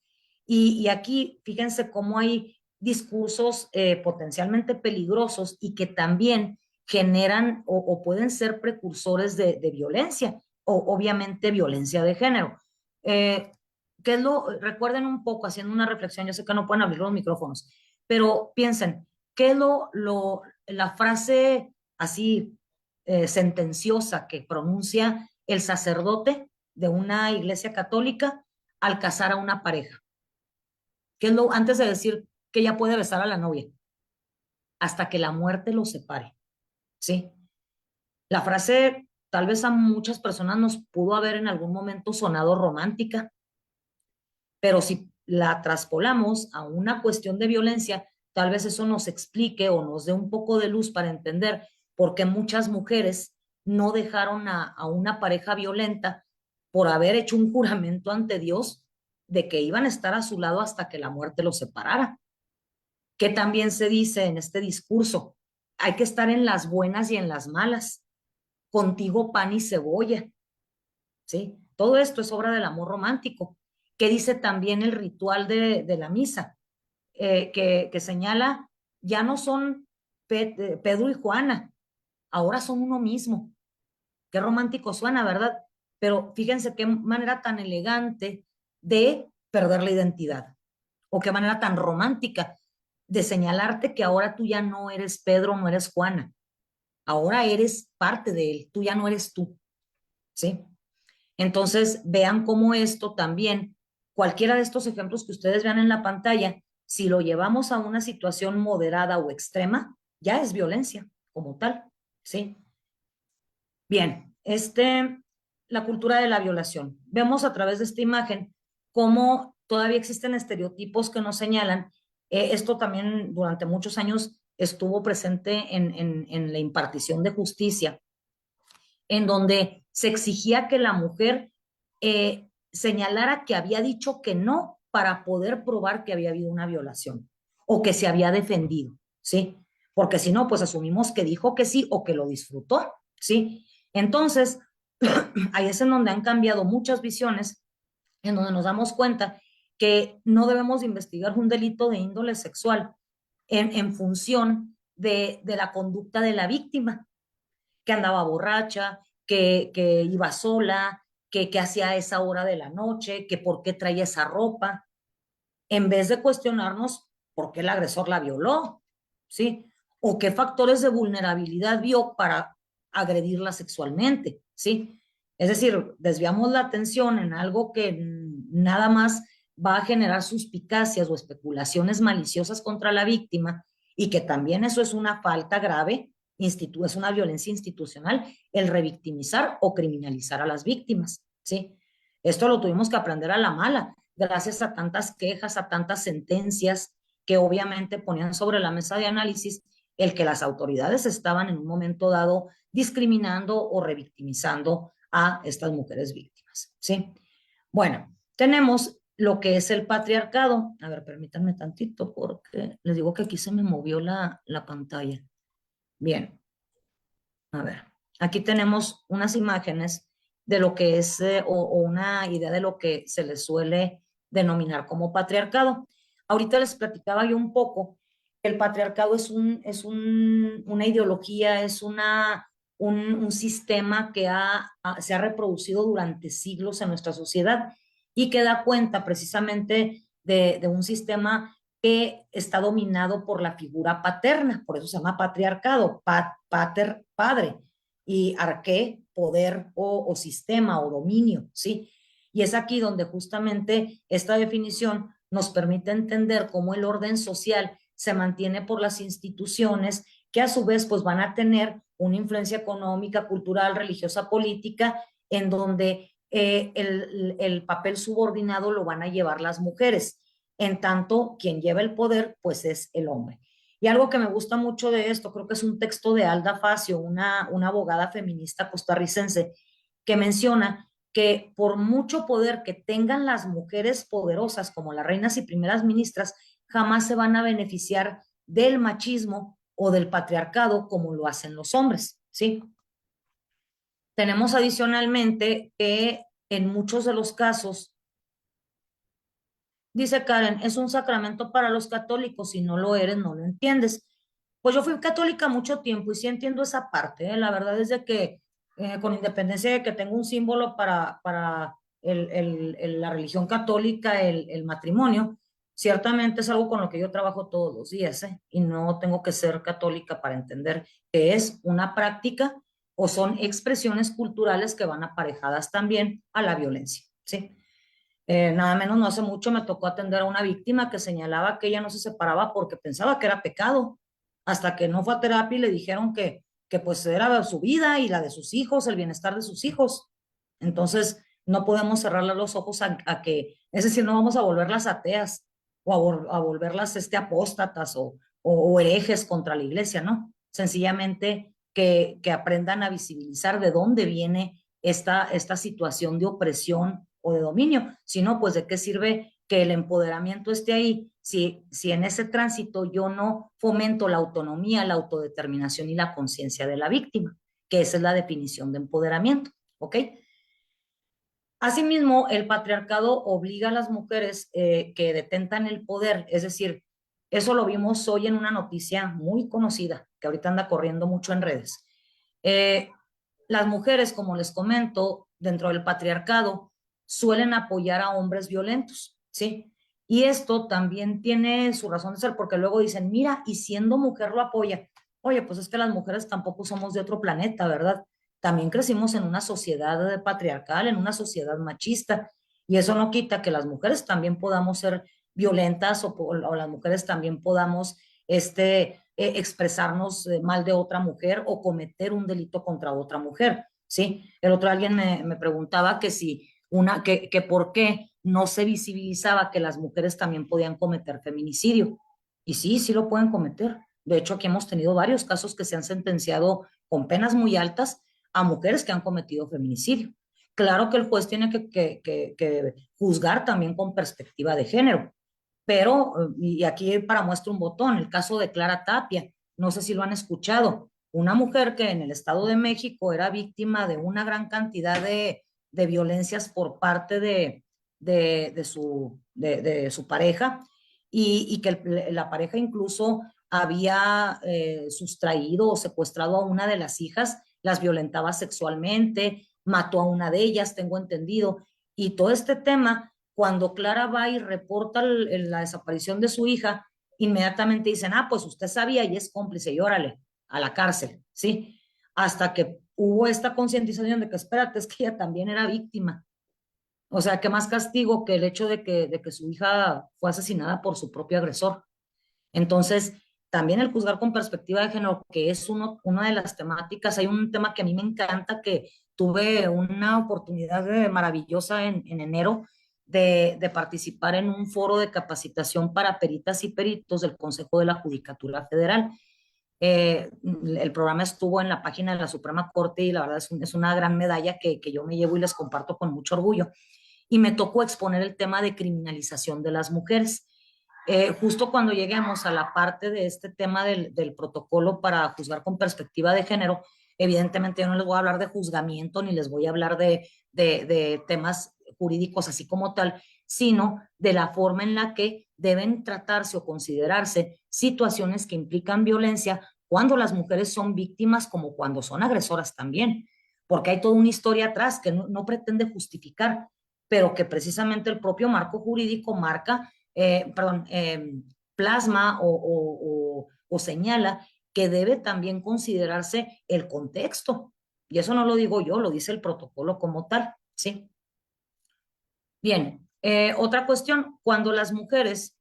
Y aquí, fíjense cómo hay discursos potencialmente peligrosos y que también generan o pueden ser precursores de violencia, o obviamente violencia de género. Eh, recuerden un poco, haciendo una reflexión, yo sé que no pueden abrir los micrófonos, pero piensen, ¿qué es la frase así sentenciosa que pronuncia el sacerdote de una iglesia católica al casar a una pareja? ¿Qué es antes de decir que ya puede besar a la novia? Hasta que la muerte los separe, ¿sí? La frase tal vez a muchas personas nos pudo haber en algún momento sonado romántica, pero si la traspolamos a una cuestión de violencia, tal vez eso nos explique o nos dé un poco de luz para entender por qué muchas mujeres no dejaron a una pareja violenta por haber hecho un juramento ante Dios de que iban a estar a su lado hasta que la muerte los separara. Que también se dice en este discurso, hay que estar en las buenas y en las malas, contigo pan y cebolla, ¿sí? Todo esto es obra del amor romántico, que dice también el ritual de la misa, que señala, ya no son Pedro y Juana, ahora son uno mismo. Qué romántico suena, ¿verdad? Pero fíjense qué manera tan elegante de perder la identidad, o qué manera tan romántica de señalarte que ahora tú ya no eres Pedro, no eres Juana, ahora eres parte de él, tú ya no eres tú, ¿sí? Entonces, vean cómo esto también, cualquiera de estos ejemplos que ustedes vean en la pantalla, si lo llevamos a una situación moderada o extrema, ya es violencia como tal, ¿sí? Bien, la cultura de la violación. Vemos a través de esta imagen cómo todavía existen estereotipos que nos señalan. Esto también durante muchos años estuvo presente en la impartición de justicia, en donde se exigía que la mujer señalara que había dicho que no para poder probar que había habido una violación o que se había defendido, ¿sí? Porque si no, pues asumimos que dijo que sí o que lo disfrutó, ¿sí? Entonces, ahí es en donde han cambiado muchas visiones, en donde nos damos cuenta que no debemos investigar un delito de índole sexual en función de la conducta de la víctima, que andaba borracha, que iba sola, que hacía a esa hora de la noche, que por qué traía esa ropa, en vez de cuestionarnos por qué el agresor la violó, ¿sí? O qué factores de vulnerabilidad vio para agredirla sexualmente, ¿sí? Es decir, desviamos la atención en algo que nada más va a generar suspicacias o especulaciones maliciosas contra la víctima y que también eso es una falta grave, es una violencia institucional, el revictimizar o criminalizar a las víctimas, ¿sí? Esto lo tuvimos que aprender a la mala, gracias a tantas quejas, a tantas sentencias que obviamente ponían sobre la mesa de análisis el que las autoridades estaban en un momento dado discriminando o revictimizando a estas mujeres víctimas, ¿sí? Bueno, tenemos lo que es el patriarcado. A ver, permítanme tantito porque les digo que aquí se me movió la pantalla. Bien, a ver, aquí tenemos unas imágenes de lo que es o una idea de lo que se le suele denominar como patriarcado. Ahorita les platicaba yo un poco. El patriarcado una ideología, es un sistema que se ha reproducido durante siglos en nuestra sociedad y que da cuenta precisamente de un sistema que está dominado por la figura paterna, por eso se llama patriarcado, pater, padre, y arqué, poder o sistema o dominio, ¿sí? Y es aquí donde justamente esta definición nos permite entender cómo el orden social se mantiene por las instituciones que a su vez pues van a tener una influencia económica, cultural, religiosa, política, en donde el papel subordinado lo van a llevar las mujeres, en tanto quien lleva el poder pues es el hombre. Y algo que me gusta mucho de esto, creo que es un texto de Alda Facio, una abogada feminista costarricense, que menciona que por mucho poder que tengan las mujeres poderosas como las reinas y primeras ministras, jamás se van a beneficiar del machismo o del patriarcado como lo hacen los hombres, ¿sí? Tenemos adicionalmente que en muchos de los casos, dice Karen, es un sacramento para los católicos, si no lo eres, no lo entiendes. Pues yo fui católica mucho tiempo y sí entiendo esa parte, ¿eh? La verdad es de que con independencia de que tengo un símbolo para la religión católica, el matrimonio, ciertamente es algo con lo que yo trabajo todos los días, ¿eh? Y no tengo que ser católica para entender que es una práctica o son expresiones culturales que van aparejadas también a la violencia, ¿sí? Nada menos no hace mucho me tocó atender a una víctima que señalaba que ella no se separaba porque pensaba que era pecado, hasta que no fue a terapia y le dijeron que pues era su vida y la de sus hijos, el bienestar de sus hijos. Entonces, no podemos cerrarle los ojos a que, es decir, no vamos a volverlas ateas o a volverlas apóstatas o herejes contra la iglesia, ¿no? Sencillamente que aprendan a visibilizar de dónde viene esta situación de opresión o de dominio, sino pues de qué sirve que el empoderamiento esté ahí si en ese tránsito yo no fomento la autonomía, la autodeterminación y la conciencia de la víctima, que esa es la definición de empoderamiento, ¿ok? Asimismo, el patriarcado obliga a las mujeres que detentan el poder, es decir, eso lo vimos hoy en una noticia muy conocida, que ahorita anda corriendo mucho en redes. Eh, las mujeres, como les comento, dentro del patriarcado, suelen apoyar a hombres violentos, ¿sí? Y esto también tiene su razón de ser, porque luego dicen, mira, y siendo mujer lo apoya. Oye, pues es que las mujeres tampoco somos de otro planeta, ¿verdad? También crecimos en una sociedad patriarcal, en una sociedad machista, y eso no quita que las mujeres también podamos ser violentas o las mujeres también podamos expresarnos mal de otra mujer o cometer un delito contra otra mujer, ¿sí? El otro alguien me preguntaba que si que por qué no se visibilizaba que las mujeres también podían cometer feminicidio. Y sí, sí lo pueden cometer. De hecho, aquí hemos tenido varios casos que se han sentenciado con penas muy altas a mujeres que han cometido feminicidio. Claro que el juez tiene que juzgar también con perspectiva de género, pero, y aquí para muestra un botón, el caso de Clara Tapia, no sé si lo han escuchado, una mujer que en el Estado de México era víctima de una gran cantidad de violencias por parte de su pareja y que la pareja incluso había sustraído o secuestrado a una de las hijas, las violentaba sexualmente, mató a una de ellas, tengo entendido, y todo este tema cuando Clara va y reporta la desaparición de su hija, inmediatamente dicen, ah, pues usted sabía y es cómplice y órale, a la cárcel, ¿sí? Hasta que hubo esta concientización de que, espérate, es que ella también era víctima. O sea, ¿qué más castigo que el hecho de que su hija fue asesinada por su propio agresor? Entonces, también el juzgar con perspectiva de género, que es una de las temáticas, hay un tema que a mí me encanta, que tuve una oportunidad maravillosa en enero de participar en un foro de capacitación para peritas y peritos del Consejo de la Judicatura Federal. El programa estuvo en la página de la Suprema Corte y la verdad es una gran medalla que yo me llevo y les comparto con mucho orgullo. y me tocó exponer el tema de criminalización de las mujeres. Justo cuando lleguemos a la parte de este tema del protocolo para juzgar con perspectiva de género, evidentemente yo no les voy a hablar de juzgamiento ni les voy a hablar de temas jurídicos así como tal, sino de la forma en la que deben tratarse o considerarse situaciones que implican violencia cuando las mujeres son víctimas como cuando son agresoras también, porque hay toda una historia atrás que no pretende justificar, pero que precisamente el propio marco jurídico marca, perdón, plasma o señala que debe también considerarse el contexto. Y eso no lo digo yo, lo dice el protocolo como tal, ¿sí? Bien, otra cuestión, cuando las mujeres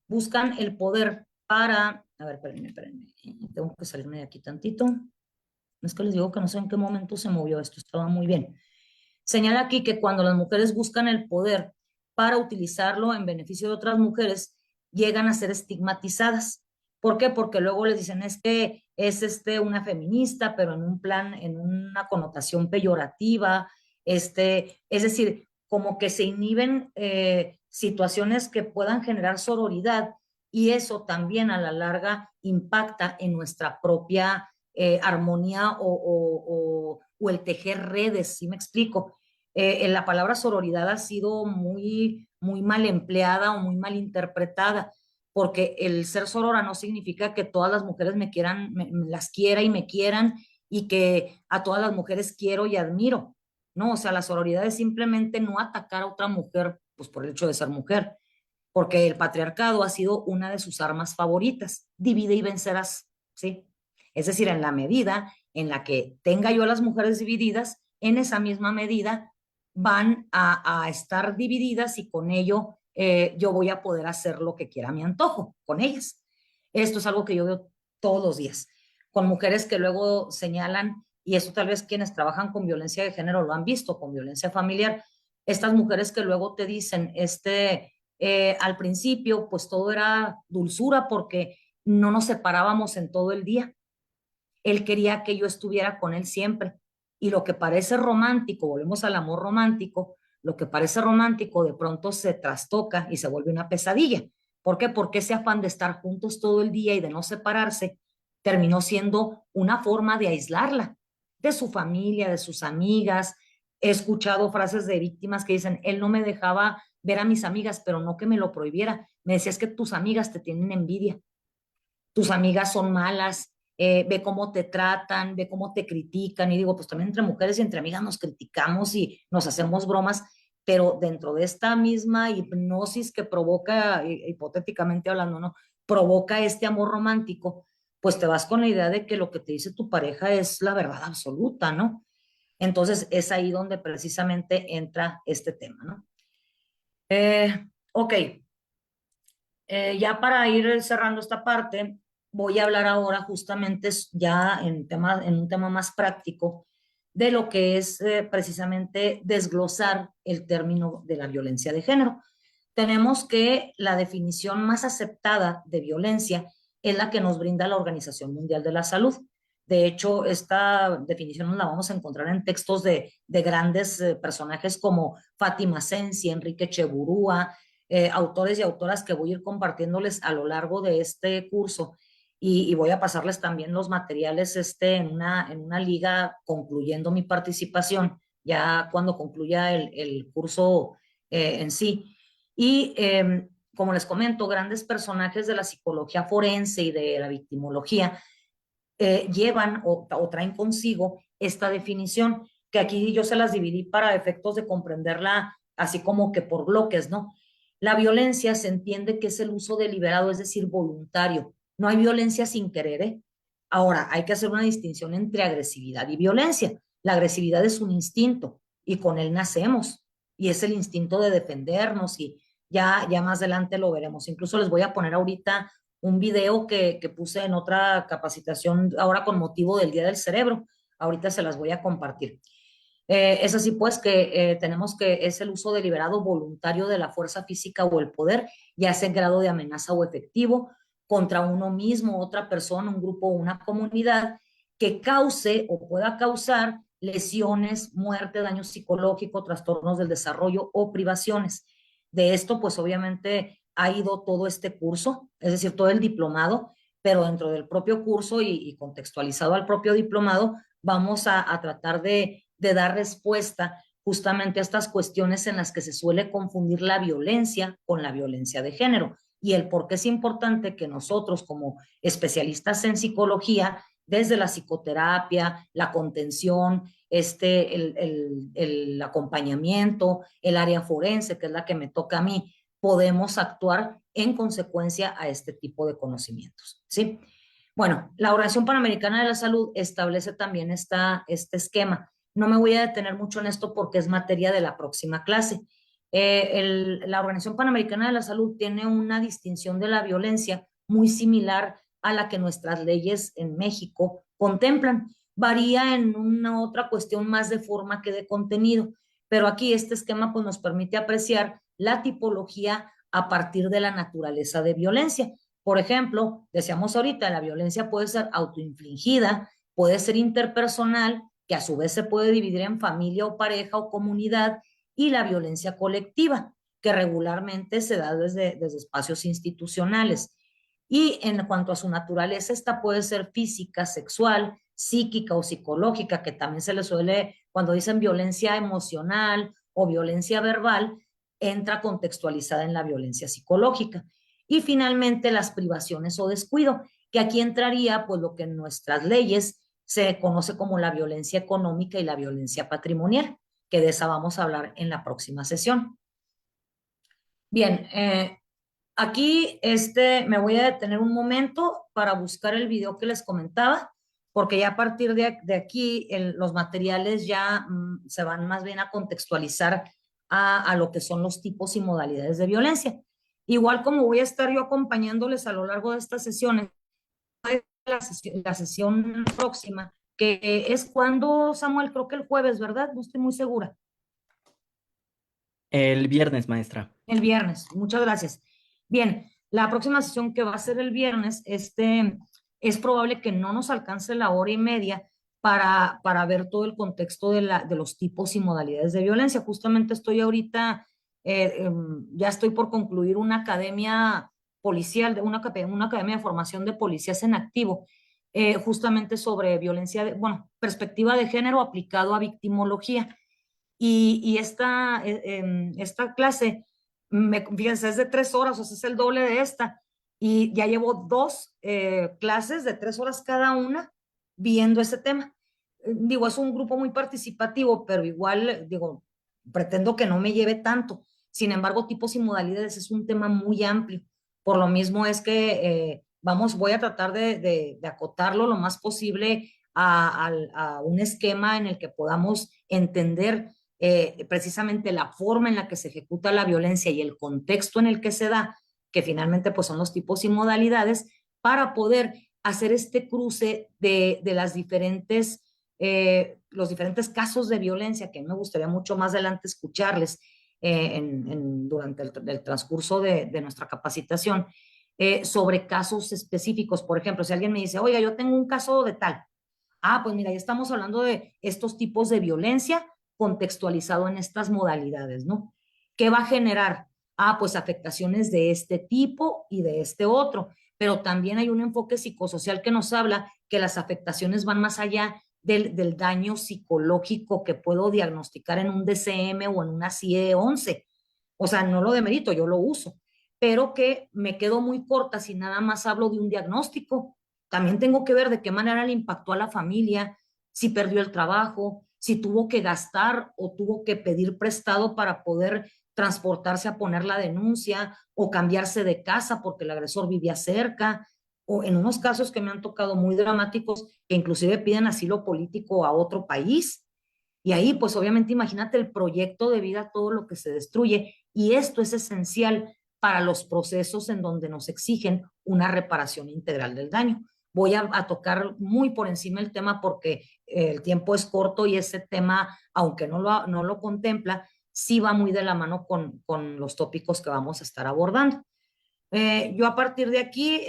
buscan el poder para, a ver, espérenme, tengo que salirme de aquí tantito. Es que les digo que no sé en qué momento se movió esto, estaba muy bien. Señala aquí que cuando las mujeres buscan el poder para utilizarlo en beneficio de otras mujeres, llegan a ser estigmatizadas. ¿Por qué? Porque luego les dicen, es que es una feminista, pero en un plan, en una connotación peyorativa, es decir, como que se inhiben situaciones que puedan generar sororidad y eso también a la larga impacta en nuestra propia armonía o el tejer redes, ¿sí me explico? La palabra sororidad ha sido muy mal empleada o muy mal interpretada, porque el ser sorora no significa que todas las mujeres me quieran, me las quiera y me quieran y que a todas las mujeres quiero y admiro. No, o sea, la sororidad es simplemente no atacar a otra mujer, pues por el hecho de ser mujer, porque el patriarcado ha sido una de sus armas favoritas, divide y vencerás, ¿sí? Es decir, en la medida en la que tenga yo a las mujeres divididas, en esa misma medida van a estar divididas y con ello yo voy a poder hacer lo que quiera a mi antojo con ellas. Esto es algo que yo veo todos los días, con mujeres que luego señalan, y esto tal vez quienes trabajan con violencia de género lo han visto, con violencia familiar, estas mujeres que luego te dicen, al principio pues todo era dulzura porque no nos separábamos en todo el día. Él quería que yo estuviera con él siempre. Y lo que parece romántico, volvemos al amor romántico, lo que parece romántico de pronto se trastoca y se vuelve una pesadilla. ¿Por qué? Porque ese afán de estar juntos todo el día y de no separarse terminó siendo una forma de aislarla de su familia, de sus amigas. He escuchado frases de víctimas que dicen, él no me dejaba ver a mis amigas, pero no que me lo prohibiera. Me decía, es que tus amigas te tienen envidia, tus amigas son malas, ve cómo te tratan, ve cómo te critican. Y digo, pues también entre mujeres y entre amigas nos criticamos y nos hacemos bromas, pero dentro de esta misma hipnosis que provoca, hipotéticamente hablando, ¿no? Provoca este amor romántico, pues te vas con la idea de que lo que te dice tu pareja es la verdad absoluta, ¿no? Entonces es ahí donde precisamente entra este tema, ¿no? Ok, ya para ir cerrando esta parte, voy a hablar ahora justamente ya en un tema más práctico de lo que es precisamente desglosar el término de la violencia de género. Tenemos que la definición más aceptada de violencia es la que nos brinda la Organización Mundial de la Salud. De hecho, esta definición nos la vamos a encontrar en textos de grandes personajes como Fátima Sensi, Enrique Cheburúa, autores y autoras que voy a ir compartiéndoles a lo largo de este curso y voy a pasarles también los materiales en una liga concluyendo mi participación, ya cuando concluya el curso en sí. Y como les comento, grandes personajes de la psicología forense y de la victimología llevan o traen consigo esta definición, que aquí yo se las dividí para efectos de comprenderla así como que por bloques, ¿no? La violencia se entiende que es el uso deliberado, es decir, voluntario. No hay violencia sin querer, ¿eh? Ahora, hay que hacer una distinción entre agresividad y violencia. La agresividad es un instinto y con él nacemos y es el instinto de defendernos y ya más adelante lo veremos. Incluso les voy a poner ahorita un video que puse en otra capacitación ahora con motivo del Día del Cerebro. Ahorita se las voy a compartir. Es así pues que tenemos que es el uso deliberado voluntario de la fuerza física o el poder, ya sea en grado de amenaza o efectivo, contra uno mismo, otra persona, un grupo o una comunidad, que cause o pueda causar lesiones, muerte, daño psicológico, trastornos del desarrollo o privaciones. De esto, pues obviamente ha ido todo este curso, es decir, todo el diplomado, pero dentro del propio curso y contextualizado al propio diplomado, vamos a tratar de dar respuesta justamente a estas cuestiones en las que se suele confundir la violencia con la violencia de género y el por qué es importante que nosotros como especialistas en psicología, desde la psicoterapia, la contención, el acompañamiento, el área forense, que es la que me toca a mí, podemos actuar en consecuencia a este tipo de conocimientos, ¿sí? Bueno, la Organización Panamericana de la Salud establece también este esquema. No me voy a detener mucho en esto porque es materia de la próxima clase. La Organización Panamericana de la Salud tiene una distinción de la violencia muy similar a la que nuestras leyes en México contemplan. Varía en una otra cuestión más de forma que de contenido, pero aquí este esquema pues, nos permite apreciar la tipología a partir de la naturaleza de violencia. Por ejemplo, decíamos ahorita, la violencia puede ser autoinfligida, puede ser interpersonal, que a su vez se puede dividir en familia o pareja o comunidad, y la violencia colectiva, que regularmente se da desde espacios institucionales. Y en cuanto a su naturaleza, esta puede ser física, sexual, psíquica o psicológica, que también se le suele, cuando dicen violencia emocional o violencia verbal, entra contextualizada en la violencia psicológica. Y finalmente las privaciones o descuido, que aquí entraría pues lo que en nuestras leyes se conoce como la violencia económica y la violencia patrimonial, que de esa vamos a hablar en la próxima sesión. Bien, aquí me voy a detener un momento para buscar el video que les comentaba, porque ya a partir de aquí los materiales ya se van más bien a contextualizar a lo que son los tipos y modalidades de violencia. Igual como voy a estar yo acompañándoles a lo largo de estas sesiones, la sesión próxima, que es cuando, Samuel, creo que el jueves, ¿verdad? No estoy muy segura. El viernes, maestra. El viernes, muchas gracias. Bien, la próxima sesión que va a ser el viernes, es probable que no nos alcance la hora y media para ver todo el contexto de los tipos y modalidades de violencia. Justamente estoy ahorita, ya estoy por concluir una academia policial, una academia de formación de policías en activo, justamente sobre violencia, perspectiva de género aplicado a victimología. Y esta clase, fíjense, es de 3 horas, o sea, es el doble de esta. Y ya llevo dos clases de 3 horas cada una viendo ese tema. Digo, es un grupo muy participativo, pero igual, digo, pretendo que no me lleve tanto. Sin embargo, tipos y modalidades es un tema muy amplio. Por lo mismo es que, voy a tratar de acotarlo lo más posible a un esquema en el que podamos entender precisamente la forma en la que se ejecuta la violencia y el contexto en el que se da, que finalmente pues son los tipos y modalidades, para poder hacer este cruce de los diferentes casos de violencia, que me gustaría mucho más adelante escucharles durante el transcurso de nuestra capacitación, sobre casos específicos. Por ejemplo, si alguien me dice, oiga, yo tengo un caso de tal. Pues mira, ya estamos hablando de estos tipos de violencia contextualizado en estas modalidades, ¿no? ¿Qué va a generar? Pues afectaciones de este tipo y de este otro, pero también hay un enfoque psicosocial que nos habla que las afectaciones van más allá del daño psicológico que puedo diagnosticar en un DCM o en una CIE-11. O sea, no lo demerito, yo lo uso, pero que me quedo muy corta si nada más hablo de un diagnóstico. También tengo que ver de qué manera le impactó a la familia, si perdió el trabajo, si tuvo que gastar o tuvo que pedir prestado para poder transportarse a poner la denuncia o cambiarse de casa porque el agresor vivía cerca, o en unos casos que me han tocado muy dramáticos, que inclusive piden asilo político a otro país. Y ahí, pues obviamente, imagínate el proyecto de vida, todo lo que se destruye. Y esto es esencial para los procesos en donde nos exigen una reparación integral del daño. Voy a tocar muy por encima el tema porque el tiempo es corto y ese tema, aunque no lo contempla, sí va muy de la mano con los tópicos que vamos a estar abordando. Yo a partir de aquí,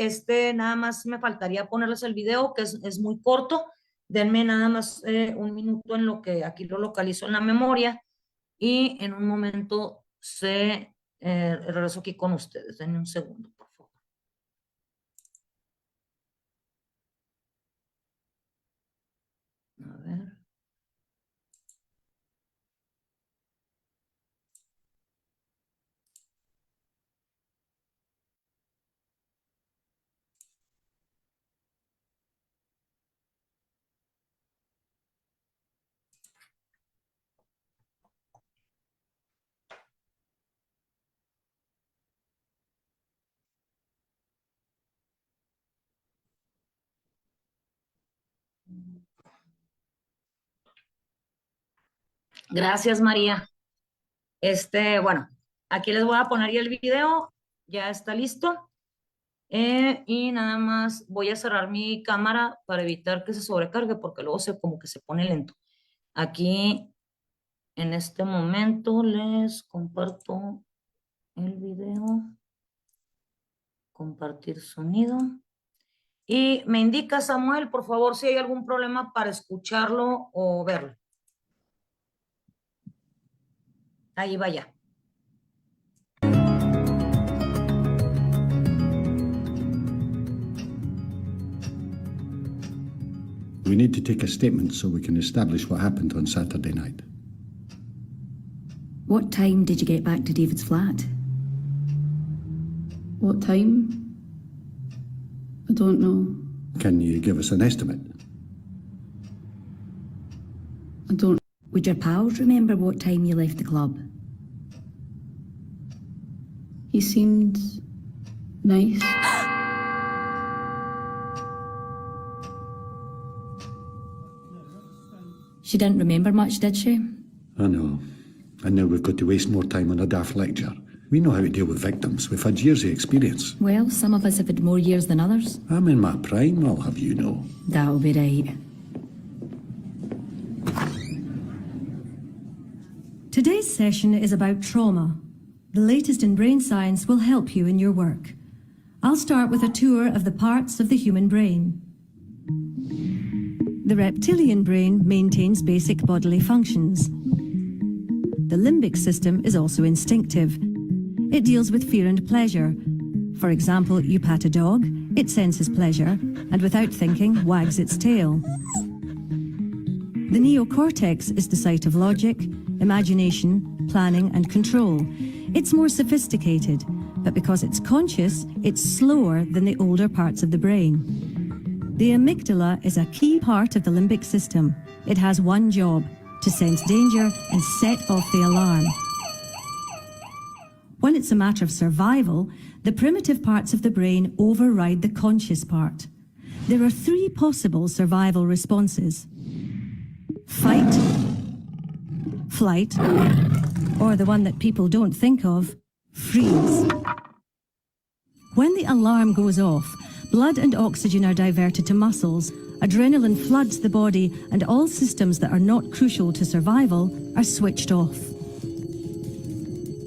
nada más me faltaría ponerles el video, que es muy corto, Denme nada más un minuto en lo que aquí lo localizo en la memoria y en un momento regreso aquí con ustedes. Denme un segundo, por favor. A ver. Gracias, María. Bueno, aquí les voy a poner ya el video, ya está listo. Y nada más voy a cerrar mi cámara para evitar que se sobrecargue porque luego como que se pone lento. Aquí en este momento les comparto el video, compartir sonido. Y me indica, Samuel, por favor, si hay algún problema para escucharlo o verlo. Ahí vaya. We need to take a statement so we can establish what happened on Saturday night. What time did you get back to David's flat? What time? I don't know. Can you give us an estimate? I don't. Would your pals remember what time you left the club? He seemed nice. She didn't remember much, did she? I know. And now we've got to waste more time on a daft lecture. We know how to deal with victims. We've had years of experience. Well, some of us have had more years than others. I'm in my prime, I'll have you know. That'll be right. Today's session is about trauma. The latest in brain science will help you in your work. I'll start with a tour of the parts of the human brain. The reptilian brain maintains basic bodily functions. The limbic system is also instinctive. It deals with fear and pleasure. For example, you pat a dog, it senses pleasure, and without thinking, wags its tail. The neocortex is the site of logic, imagination, planning, and control. It's more sophisticated, but because it's conscious, it's slower than the older parts of the brain. The amygdala is a key part of the limbic system. It has one job: to sense danger and set off the alarm. When it's a matter of survival, the primitive parts of the brain override the conscious part. There are three possible survival responses: fight, flight, or the one that people don't think of, freeze. When the alarm goes off, blood and oxygen are diverted to muscles, adrenaline floods the body, and all systems that are not crucial to survival are switched off.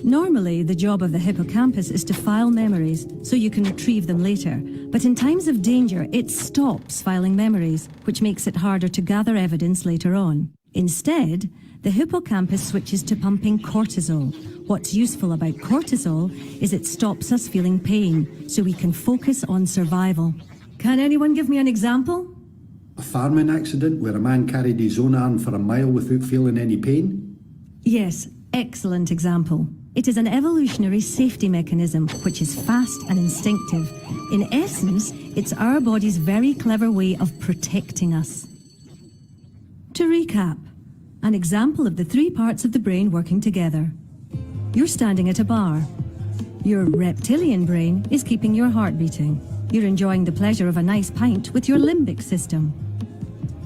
Normally, the job of the hippocampus is to file memories so you can retrieve them later. But in times of danger, it stops filing memories, which makes it harder to gather evidence later on. Instead, the hippocampus switches to pumping cortisol. What's useful about cortisol is it stops us feeling pain, so we can focus on survival. Can anyone give me an example? A farming accident where a man carried his own arm for a mile without feeling any pain? Yes, excellent example. It is an evolutionary safety mechanism which is fast and instinctive. In essence, it's our body's very clever way of protecting us. To recap, an example of the three parts of the brain working together. You're standing at a bar. Your reptilian brain is keeping your heart beating. You're enjoying the pleasure of a nice pint with your limbic system.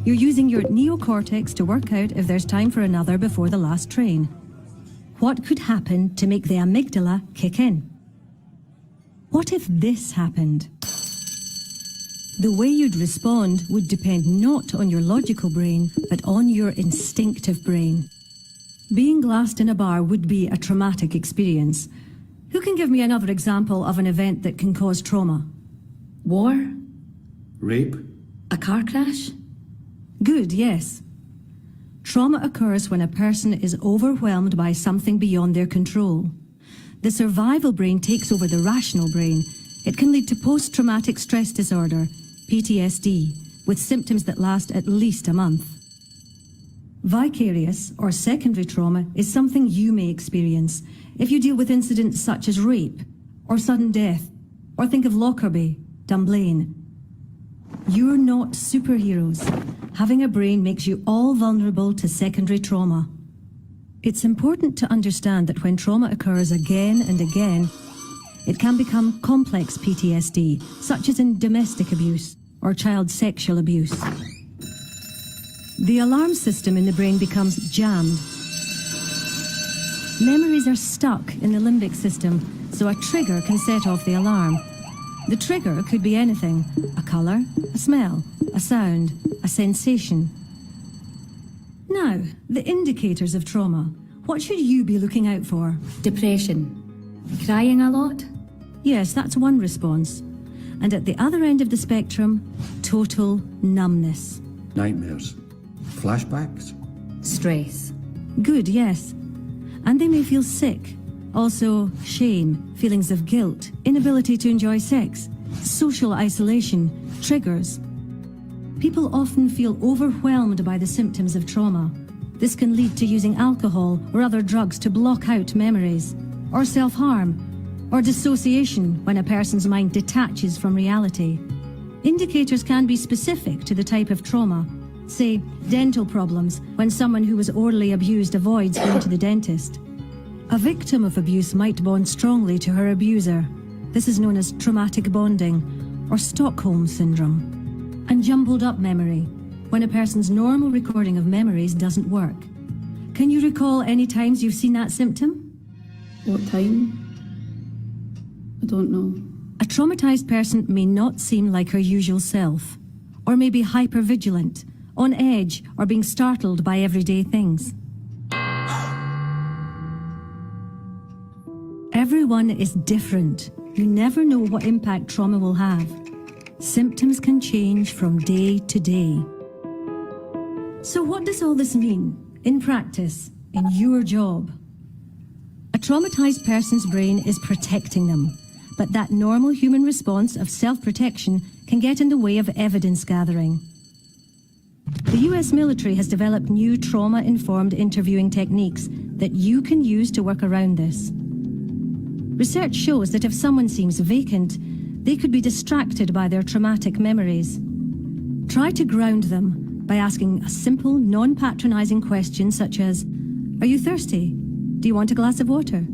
You're using your neocortex to work out if there's time for another before the last train. What could happen to make the amygdala kick in? What if this happened? The way you'd respond would depend not on your logical brain, but on your instinctive brain. Being glassed in a bar would be a traumatic experience. Who can give me another example of an event that can cause trauma? War? Rape? A car crash? Good, yes. Trauma occurs when a person is overwhelmed by something beyond their control. The survival brain takes over the rational brain. It can lead to post-traumatic stress disorder, PTSD, with symptoms that last at least a month. Vicarious or secondary trauma is something you may experience if you deal with incidents such as rape or sudden death, or think of Lockerbie, Dunblane. You're not superheroes. Having a brain makes you all vulnerable to secondary trauma. It's important to understand that when trauma occurs again and again, it can become complex PTSD, such as in domestic abuse or child sexual abuse. The alarm system in the brain becomes jammed. Memories are stuck in the limbic system, so a trigger can set off the alarm. The trigger could be anything: a colour, a smell, a sound, a sensation. Now, the indicators of trauma. What should you be looking out for? Depression. Crying a lot? Yes, that's one response. And at the other end of the spectrum, total numbness. Nightmares. Flashbacks. Stress. Good, yes. And they may feel sick. Also, shame, feelings of guilt, inability to enjoy sex, social isolation, triggers. People often feel overwhelmed by the symptoms of trauma. This can lead to using alcohol or other drugs to block out memories, or self-harm, or dissociation when a person's mind detaches from reality. Indicators can be specific to the type of trauma. Say, dental problems, when someone who was orally abused avoids going to the dentist. A victim of abuse might bond strongly to her abuser. This is known as traumatic bonding, or Stockholm Syndrome. And jumbled up memory, when a person's normal recording of memories doesn't work. Can you recall any times you've seen that symptom? What time? I don't know. A traumatized person may not seem like her usual self, or may be hypervigilant, on edge, or being startled by everyday things. Everyone is different. You never know what impact trauma will have. Symptoms can change from day to day. So what does all this mean, in practice, in your job? A traumatized person's brain is protecting them, but that normal human response of self-protection can get in the way of evidence gathering. The US military has developed new trauma-informed interviewing techniques that you can use to work around this. Research shows that if someone seems vacant, they could be distracted by their traumatic memories. Try to ground them by asking a simple, non-patronizing question such as, "Are you thirsty? Do you want a glass of water?"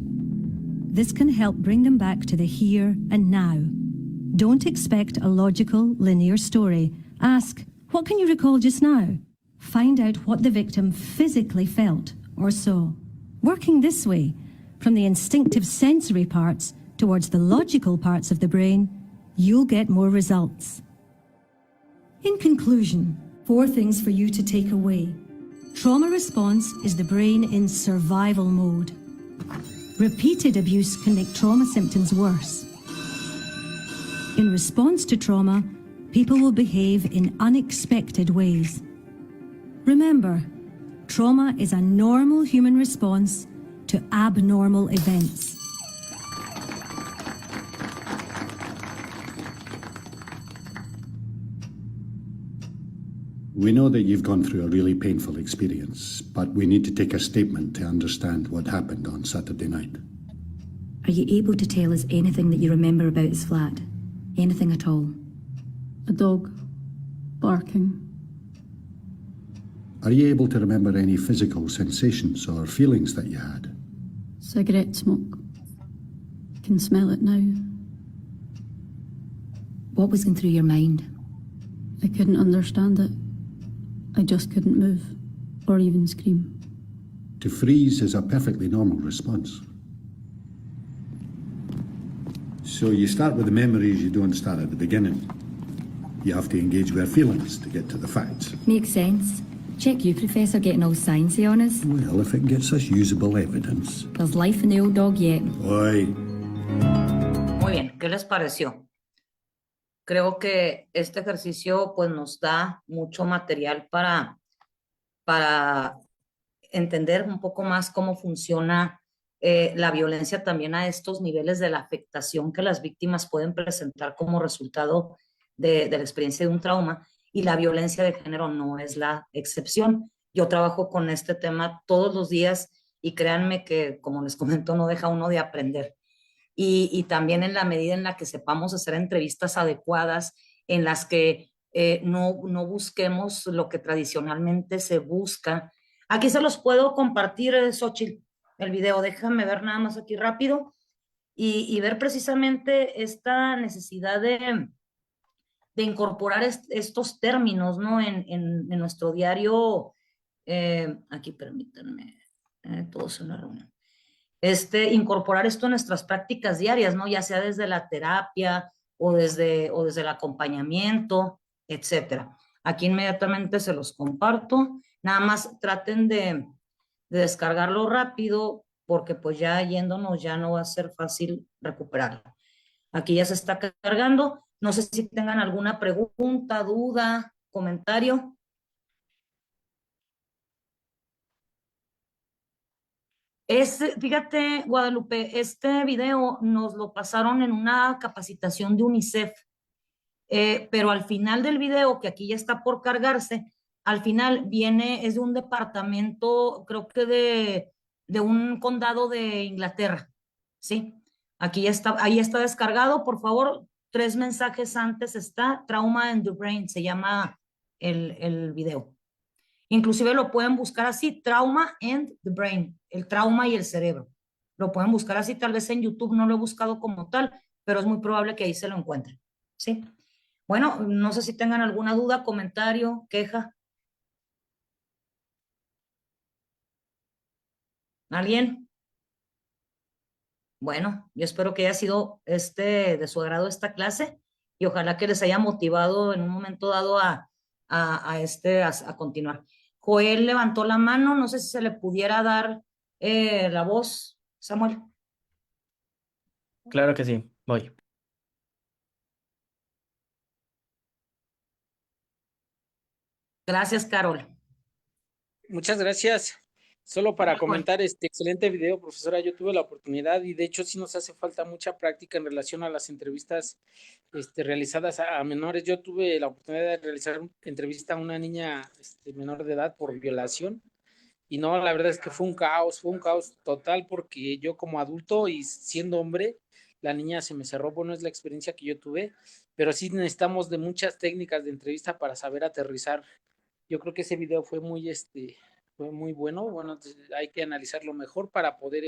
This can help bring them back to the here and now. Don't expect a logical, linear story. Ask, "What can you recall just now?" Find out what the victim physically felt or saw. Working this way, from the instinctive sensory parts towards the logical parts of the brain, you'll get more results. In conclusion, 4 things for you to take away. Trauma response is the brain in survival mode. Repeated abuse can make trauma symptoms worse. In response to trauma, people will behave in unexpected ways. Remember, trauma is a normal human response to abnormal events. We know that you've gone through a really painful experience, but we need to take a statement to understand what happened on Saturday night. Are you able to tell us anything that you remember about his flat? Anything at all? A dog. Barking. Are you able to remember any physical sensations or feelings that you had? Cigarette smoke. Can smell it now. What was going through your mind? I couldn't understand it. I just couldn't move, or even scream. To freeze is a perfectly normal response. So you start with the memories, you don't start at the beginning. You have to engage with our feelings to get to the facts. Makes sense. Check you, Professor, getting all sciencey on us. Well, if it gets us usable evidence. There's life in the old dog yet. Oi. Muy bien, ¿qué les pareció? Creo que este ejercicio pues nos da mucho material para entender un poco más cómo funciona la violencia también a estos niveles de la afectación que las víctimas pueden presentar como resultado de la experiencia de un trauma, y la violencia de género no es la excepción. Yo trabajo con este tema todos los días y créanme que, como les comento, no deja uno de aprender. Y también en la medida en la que sepamos hacer entrevistas adecuadas, en las que no busquemos lo que tradicionalmente se busca. Aquí se los puedo compartir, Xochitl, el video. Déjame ver nada más aquí rápido y ver precisamente esta necesidad de incorporar estos términos, ¿no? En nuestro diario. Aquí permítanme, todos en la reunión. Incorporar esto en nuestras prácticas diarias, ¿no? Ya sea desde la terapia o desde el acompañamiento, etcétera. Aquí inmediatamente se los comparto. Nada más traten de descargarlo rápido, porque pues ya yéndonos ya no va a ser fácil recuperarlo. Aquí ya se está cargando. No sé si tengan alguna pregunta, duda, comentario. Fíjate, Guadalupe, este video nos lo pasaron en una capacitación de UNICEF, pero al final del video, que aquí ya está por cargarse, al final es de un departamento, creo que de un condado de Inglaterra, ¿sí? Aquí ya está, ahí está descargado, por favor, 3 mensajes antes está, Trauma and the Brain, se llama el video. Inclusive lo pueden buscar así, Trauma and the Brain, el trauma y el cerebro. Lo pueden buscar así, tal vez en YouTube no lo he buscado como tal, pero es muy probable que ahí se lo encuentren, ¿sí? Bueno, no sé si tengan alguna duda, comentario, queja. ¿Alguien? Bueno, yo espero que haya sido de su agrado esta clase y ojalá que les haya motivado en un momento dado a continuar. Joel levantó la mano, no sé si se le pudiera dar la voz, Samuel. Claro que sí, voy. Gracias, Carol. Muchas gracias. Solo para Joel. comentar este excelente video, profesora, yo tuve la oportunidad y de hecho sí nos hace falta mucha práctica en relación a las entrevistas realizadas a menores. Yo tuve la oportunidad de realizar una entrevista a una niña menor de edad por violación y no, la verdad es que fue un caos total porque yo como adulto y siendo hombre, la niña se me cerró. Bueno, es la experiencia que yo tuve, pero sí necesitamos de muchas técnicas de entrevista para saber aterrizar. Yo creo que ese video fue muy bueno. Bueno, hay que analizarlo mejor para poder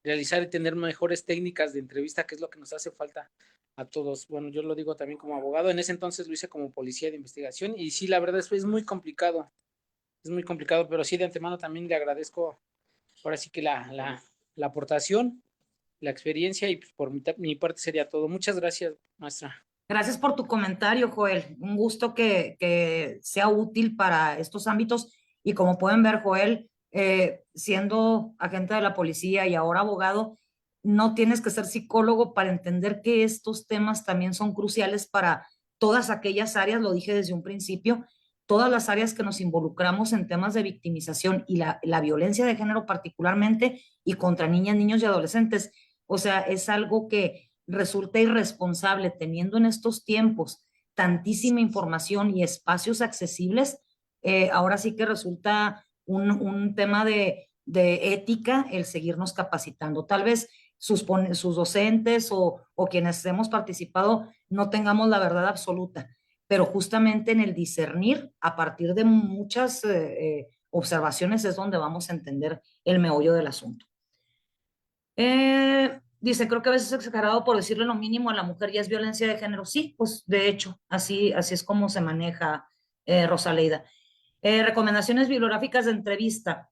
realizar y tener mejores técnicas de entrevista, que es lo que nos hace falta a todos. Bueno, yo lo digo también como abogado. En ese entonces lo hice como policía de investigación y sí, la verdad es muy complicado. Es muy complicado, pero sí, de antemano también le agradezco ahora sí que la aportación, la experiencia y pues, por mi parte sería todo. Muchas gracias, maestra. Gracias por tu comentario, Joel. Un gusto que sea útil para estos ámbitos. Y como pueden ver, Joel, siendo agente de la policía y ahora abogado, no tienes que ser psicólogo para entender que estos temas también son cruciales para todas aquellas áreas, lo dije desde un principio, todas las áreas que nos involucramos en temas de victimización y la violencia de género particularmente y contra niñas, niños y adolescentes. O sea, es algo que resulta irresponsable teniendo en estos tiempos tantísima información y espacios accesibles. Ahora sí que resulta un tema de ética el seguirnos capacitando. Tal vez sus docentes o quienes hemos participado no tengamos la verdad absoluta, pero justamente en el discernir a partir de muchas observaciones es donde vamos a entender el meollo del asunto. Dice, creo que a veces es exagerado por decirle lo mínimo a la mujer ya es violencia de género. Sí, pues de hecho, así es como se maneja, Rosaleida. Recomendaciones bibliográficas de entrevista.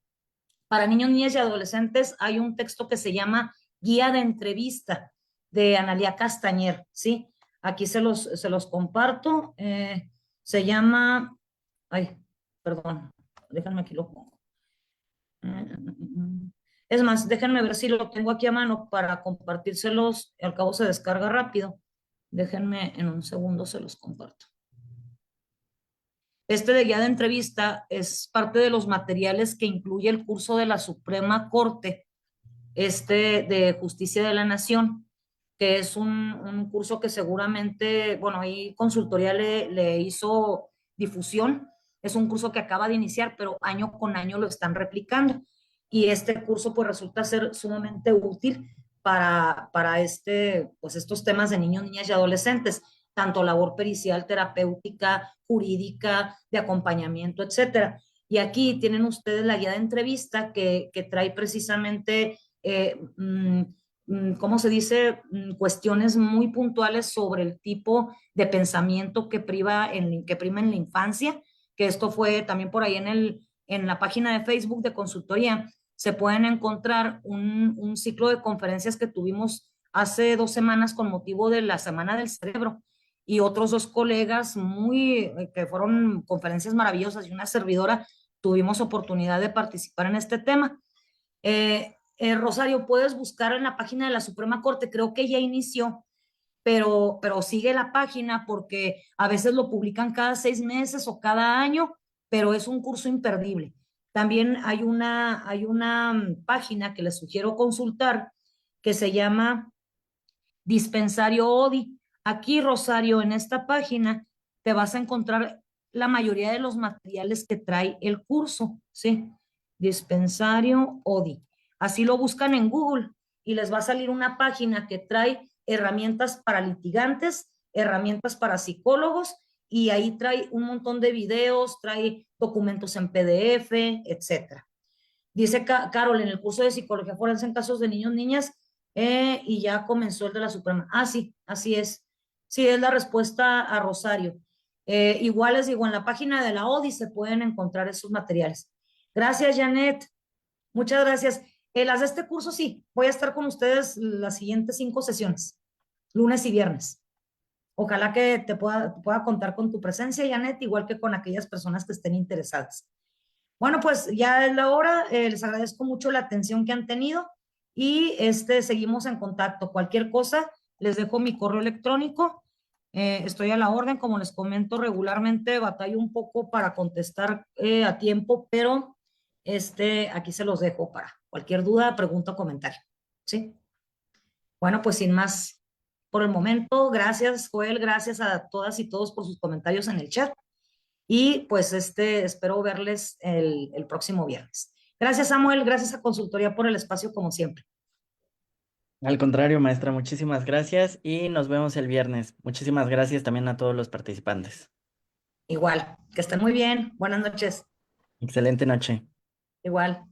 Para niños, niñas y adolescentes hay un texto que se llama Guía de Entrevista de Analía Castañer, ¿sí? Aquí se los comparto. Se llama, ay, perdón, déjenme aquí lo pongo. Es más, déjenme ver si lo tengo aquí a mano para compartírselos, al cabo se descarga rápido. Déjenme en un segundo, se los comparto. Este de guía de entrevista es parte de los materiales que incluye el curso de la Suprema Corte, de Justicia de la Nación, que es un curso que seguramente, bueno, ahí consultoría le hizo difusión. Es un curso que acaba de iniciar, pero año con año lo están replicando. Y este curso pues resulta ser sumamente útil para pues estos temas de niños, niñas y adolescentes, tanto labor pericial, terapéutica, jurídica, de acompañamiento, etcétera. Y aquí tienen ustedes la guía de entrevista que trae precisamente, ¿cómo se dice? Cuestiones muy puntuales sobre el tipo de pensamiento que prima en la infancia, que esto fue también por ahí en la página de Facebook de consultoría. Se pueden encontrar un ciclo de conferencias que tuvimos hace 2 semanas con motivo de la Semana del Cerebro, y otros 2 colegas que fueron conferencias maravillosas, y una servidora tuvimos oportunidad de participar en este tema. Rosario, puedes buscar en la página de la Suprema Corte, creo que ya inició, pero sigue la página porque a veces lo publican cada 6 meses o cada año, pero es un curso imperdible. También hay una página que les sugiero consultar que se llama Dispensario ODI. Aquí, Rosario, en esta página te vas a encontrar la mayoría de los materiales que trae el curso, ¿sí? Dispensario ODI. Así lo buscan en Google y les va a salir una página que trae herramientas para litigantes, herramientas para psicólogos, y ahí trae un montón de videos, trae documentos en PDF, etcétera. Dice Carol, en el curso de psicología forense en casos de niños, niñas, y ya comenzó el de la Suprema. Ah, sí, así es. Sí, es la respuesta a Rosario. Igual les digo, en la página de la ODI se pueden encontrar esos materiales. Gracias, Janet. Muchas gracias. Las de este curso, sí, voy a estar con ustedes las siguientes 5 sesiones, lunes y viernes. Ojalá que te pueda contar con tu presencia, Janet, igual que con aquellas personas que estén interesadas. Bueno, pues ya es la hora. Les agradezco mucho la atención que han tenido y seguimos en contacto. Cualquier cosa, les dejo mi correo electrónico. Estoy a la orden, como les comento, regularmente batallo un poco para contestar a tiempo, pero aquí se los dejo para cualquier duda, pregunta o comentario. ¿Sí? Bueno, pues sin más por el momento, gracias, Joel, gracias a todas y todos por sus comentarios en el chat. Y pues espero verles el próximo viernes. Gracias, Samuel. Gracias a Consultoría por el espacio, como siempre. Al contrario, maestra, muchísimas gracias y nos vemos el viernes. Muchísimas gracias también a todos los participantes. Igual, que estén muy bien. Buenas noches. Excelente noche. Igual.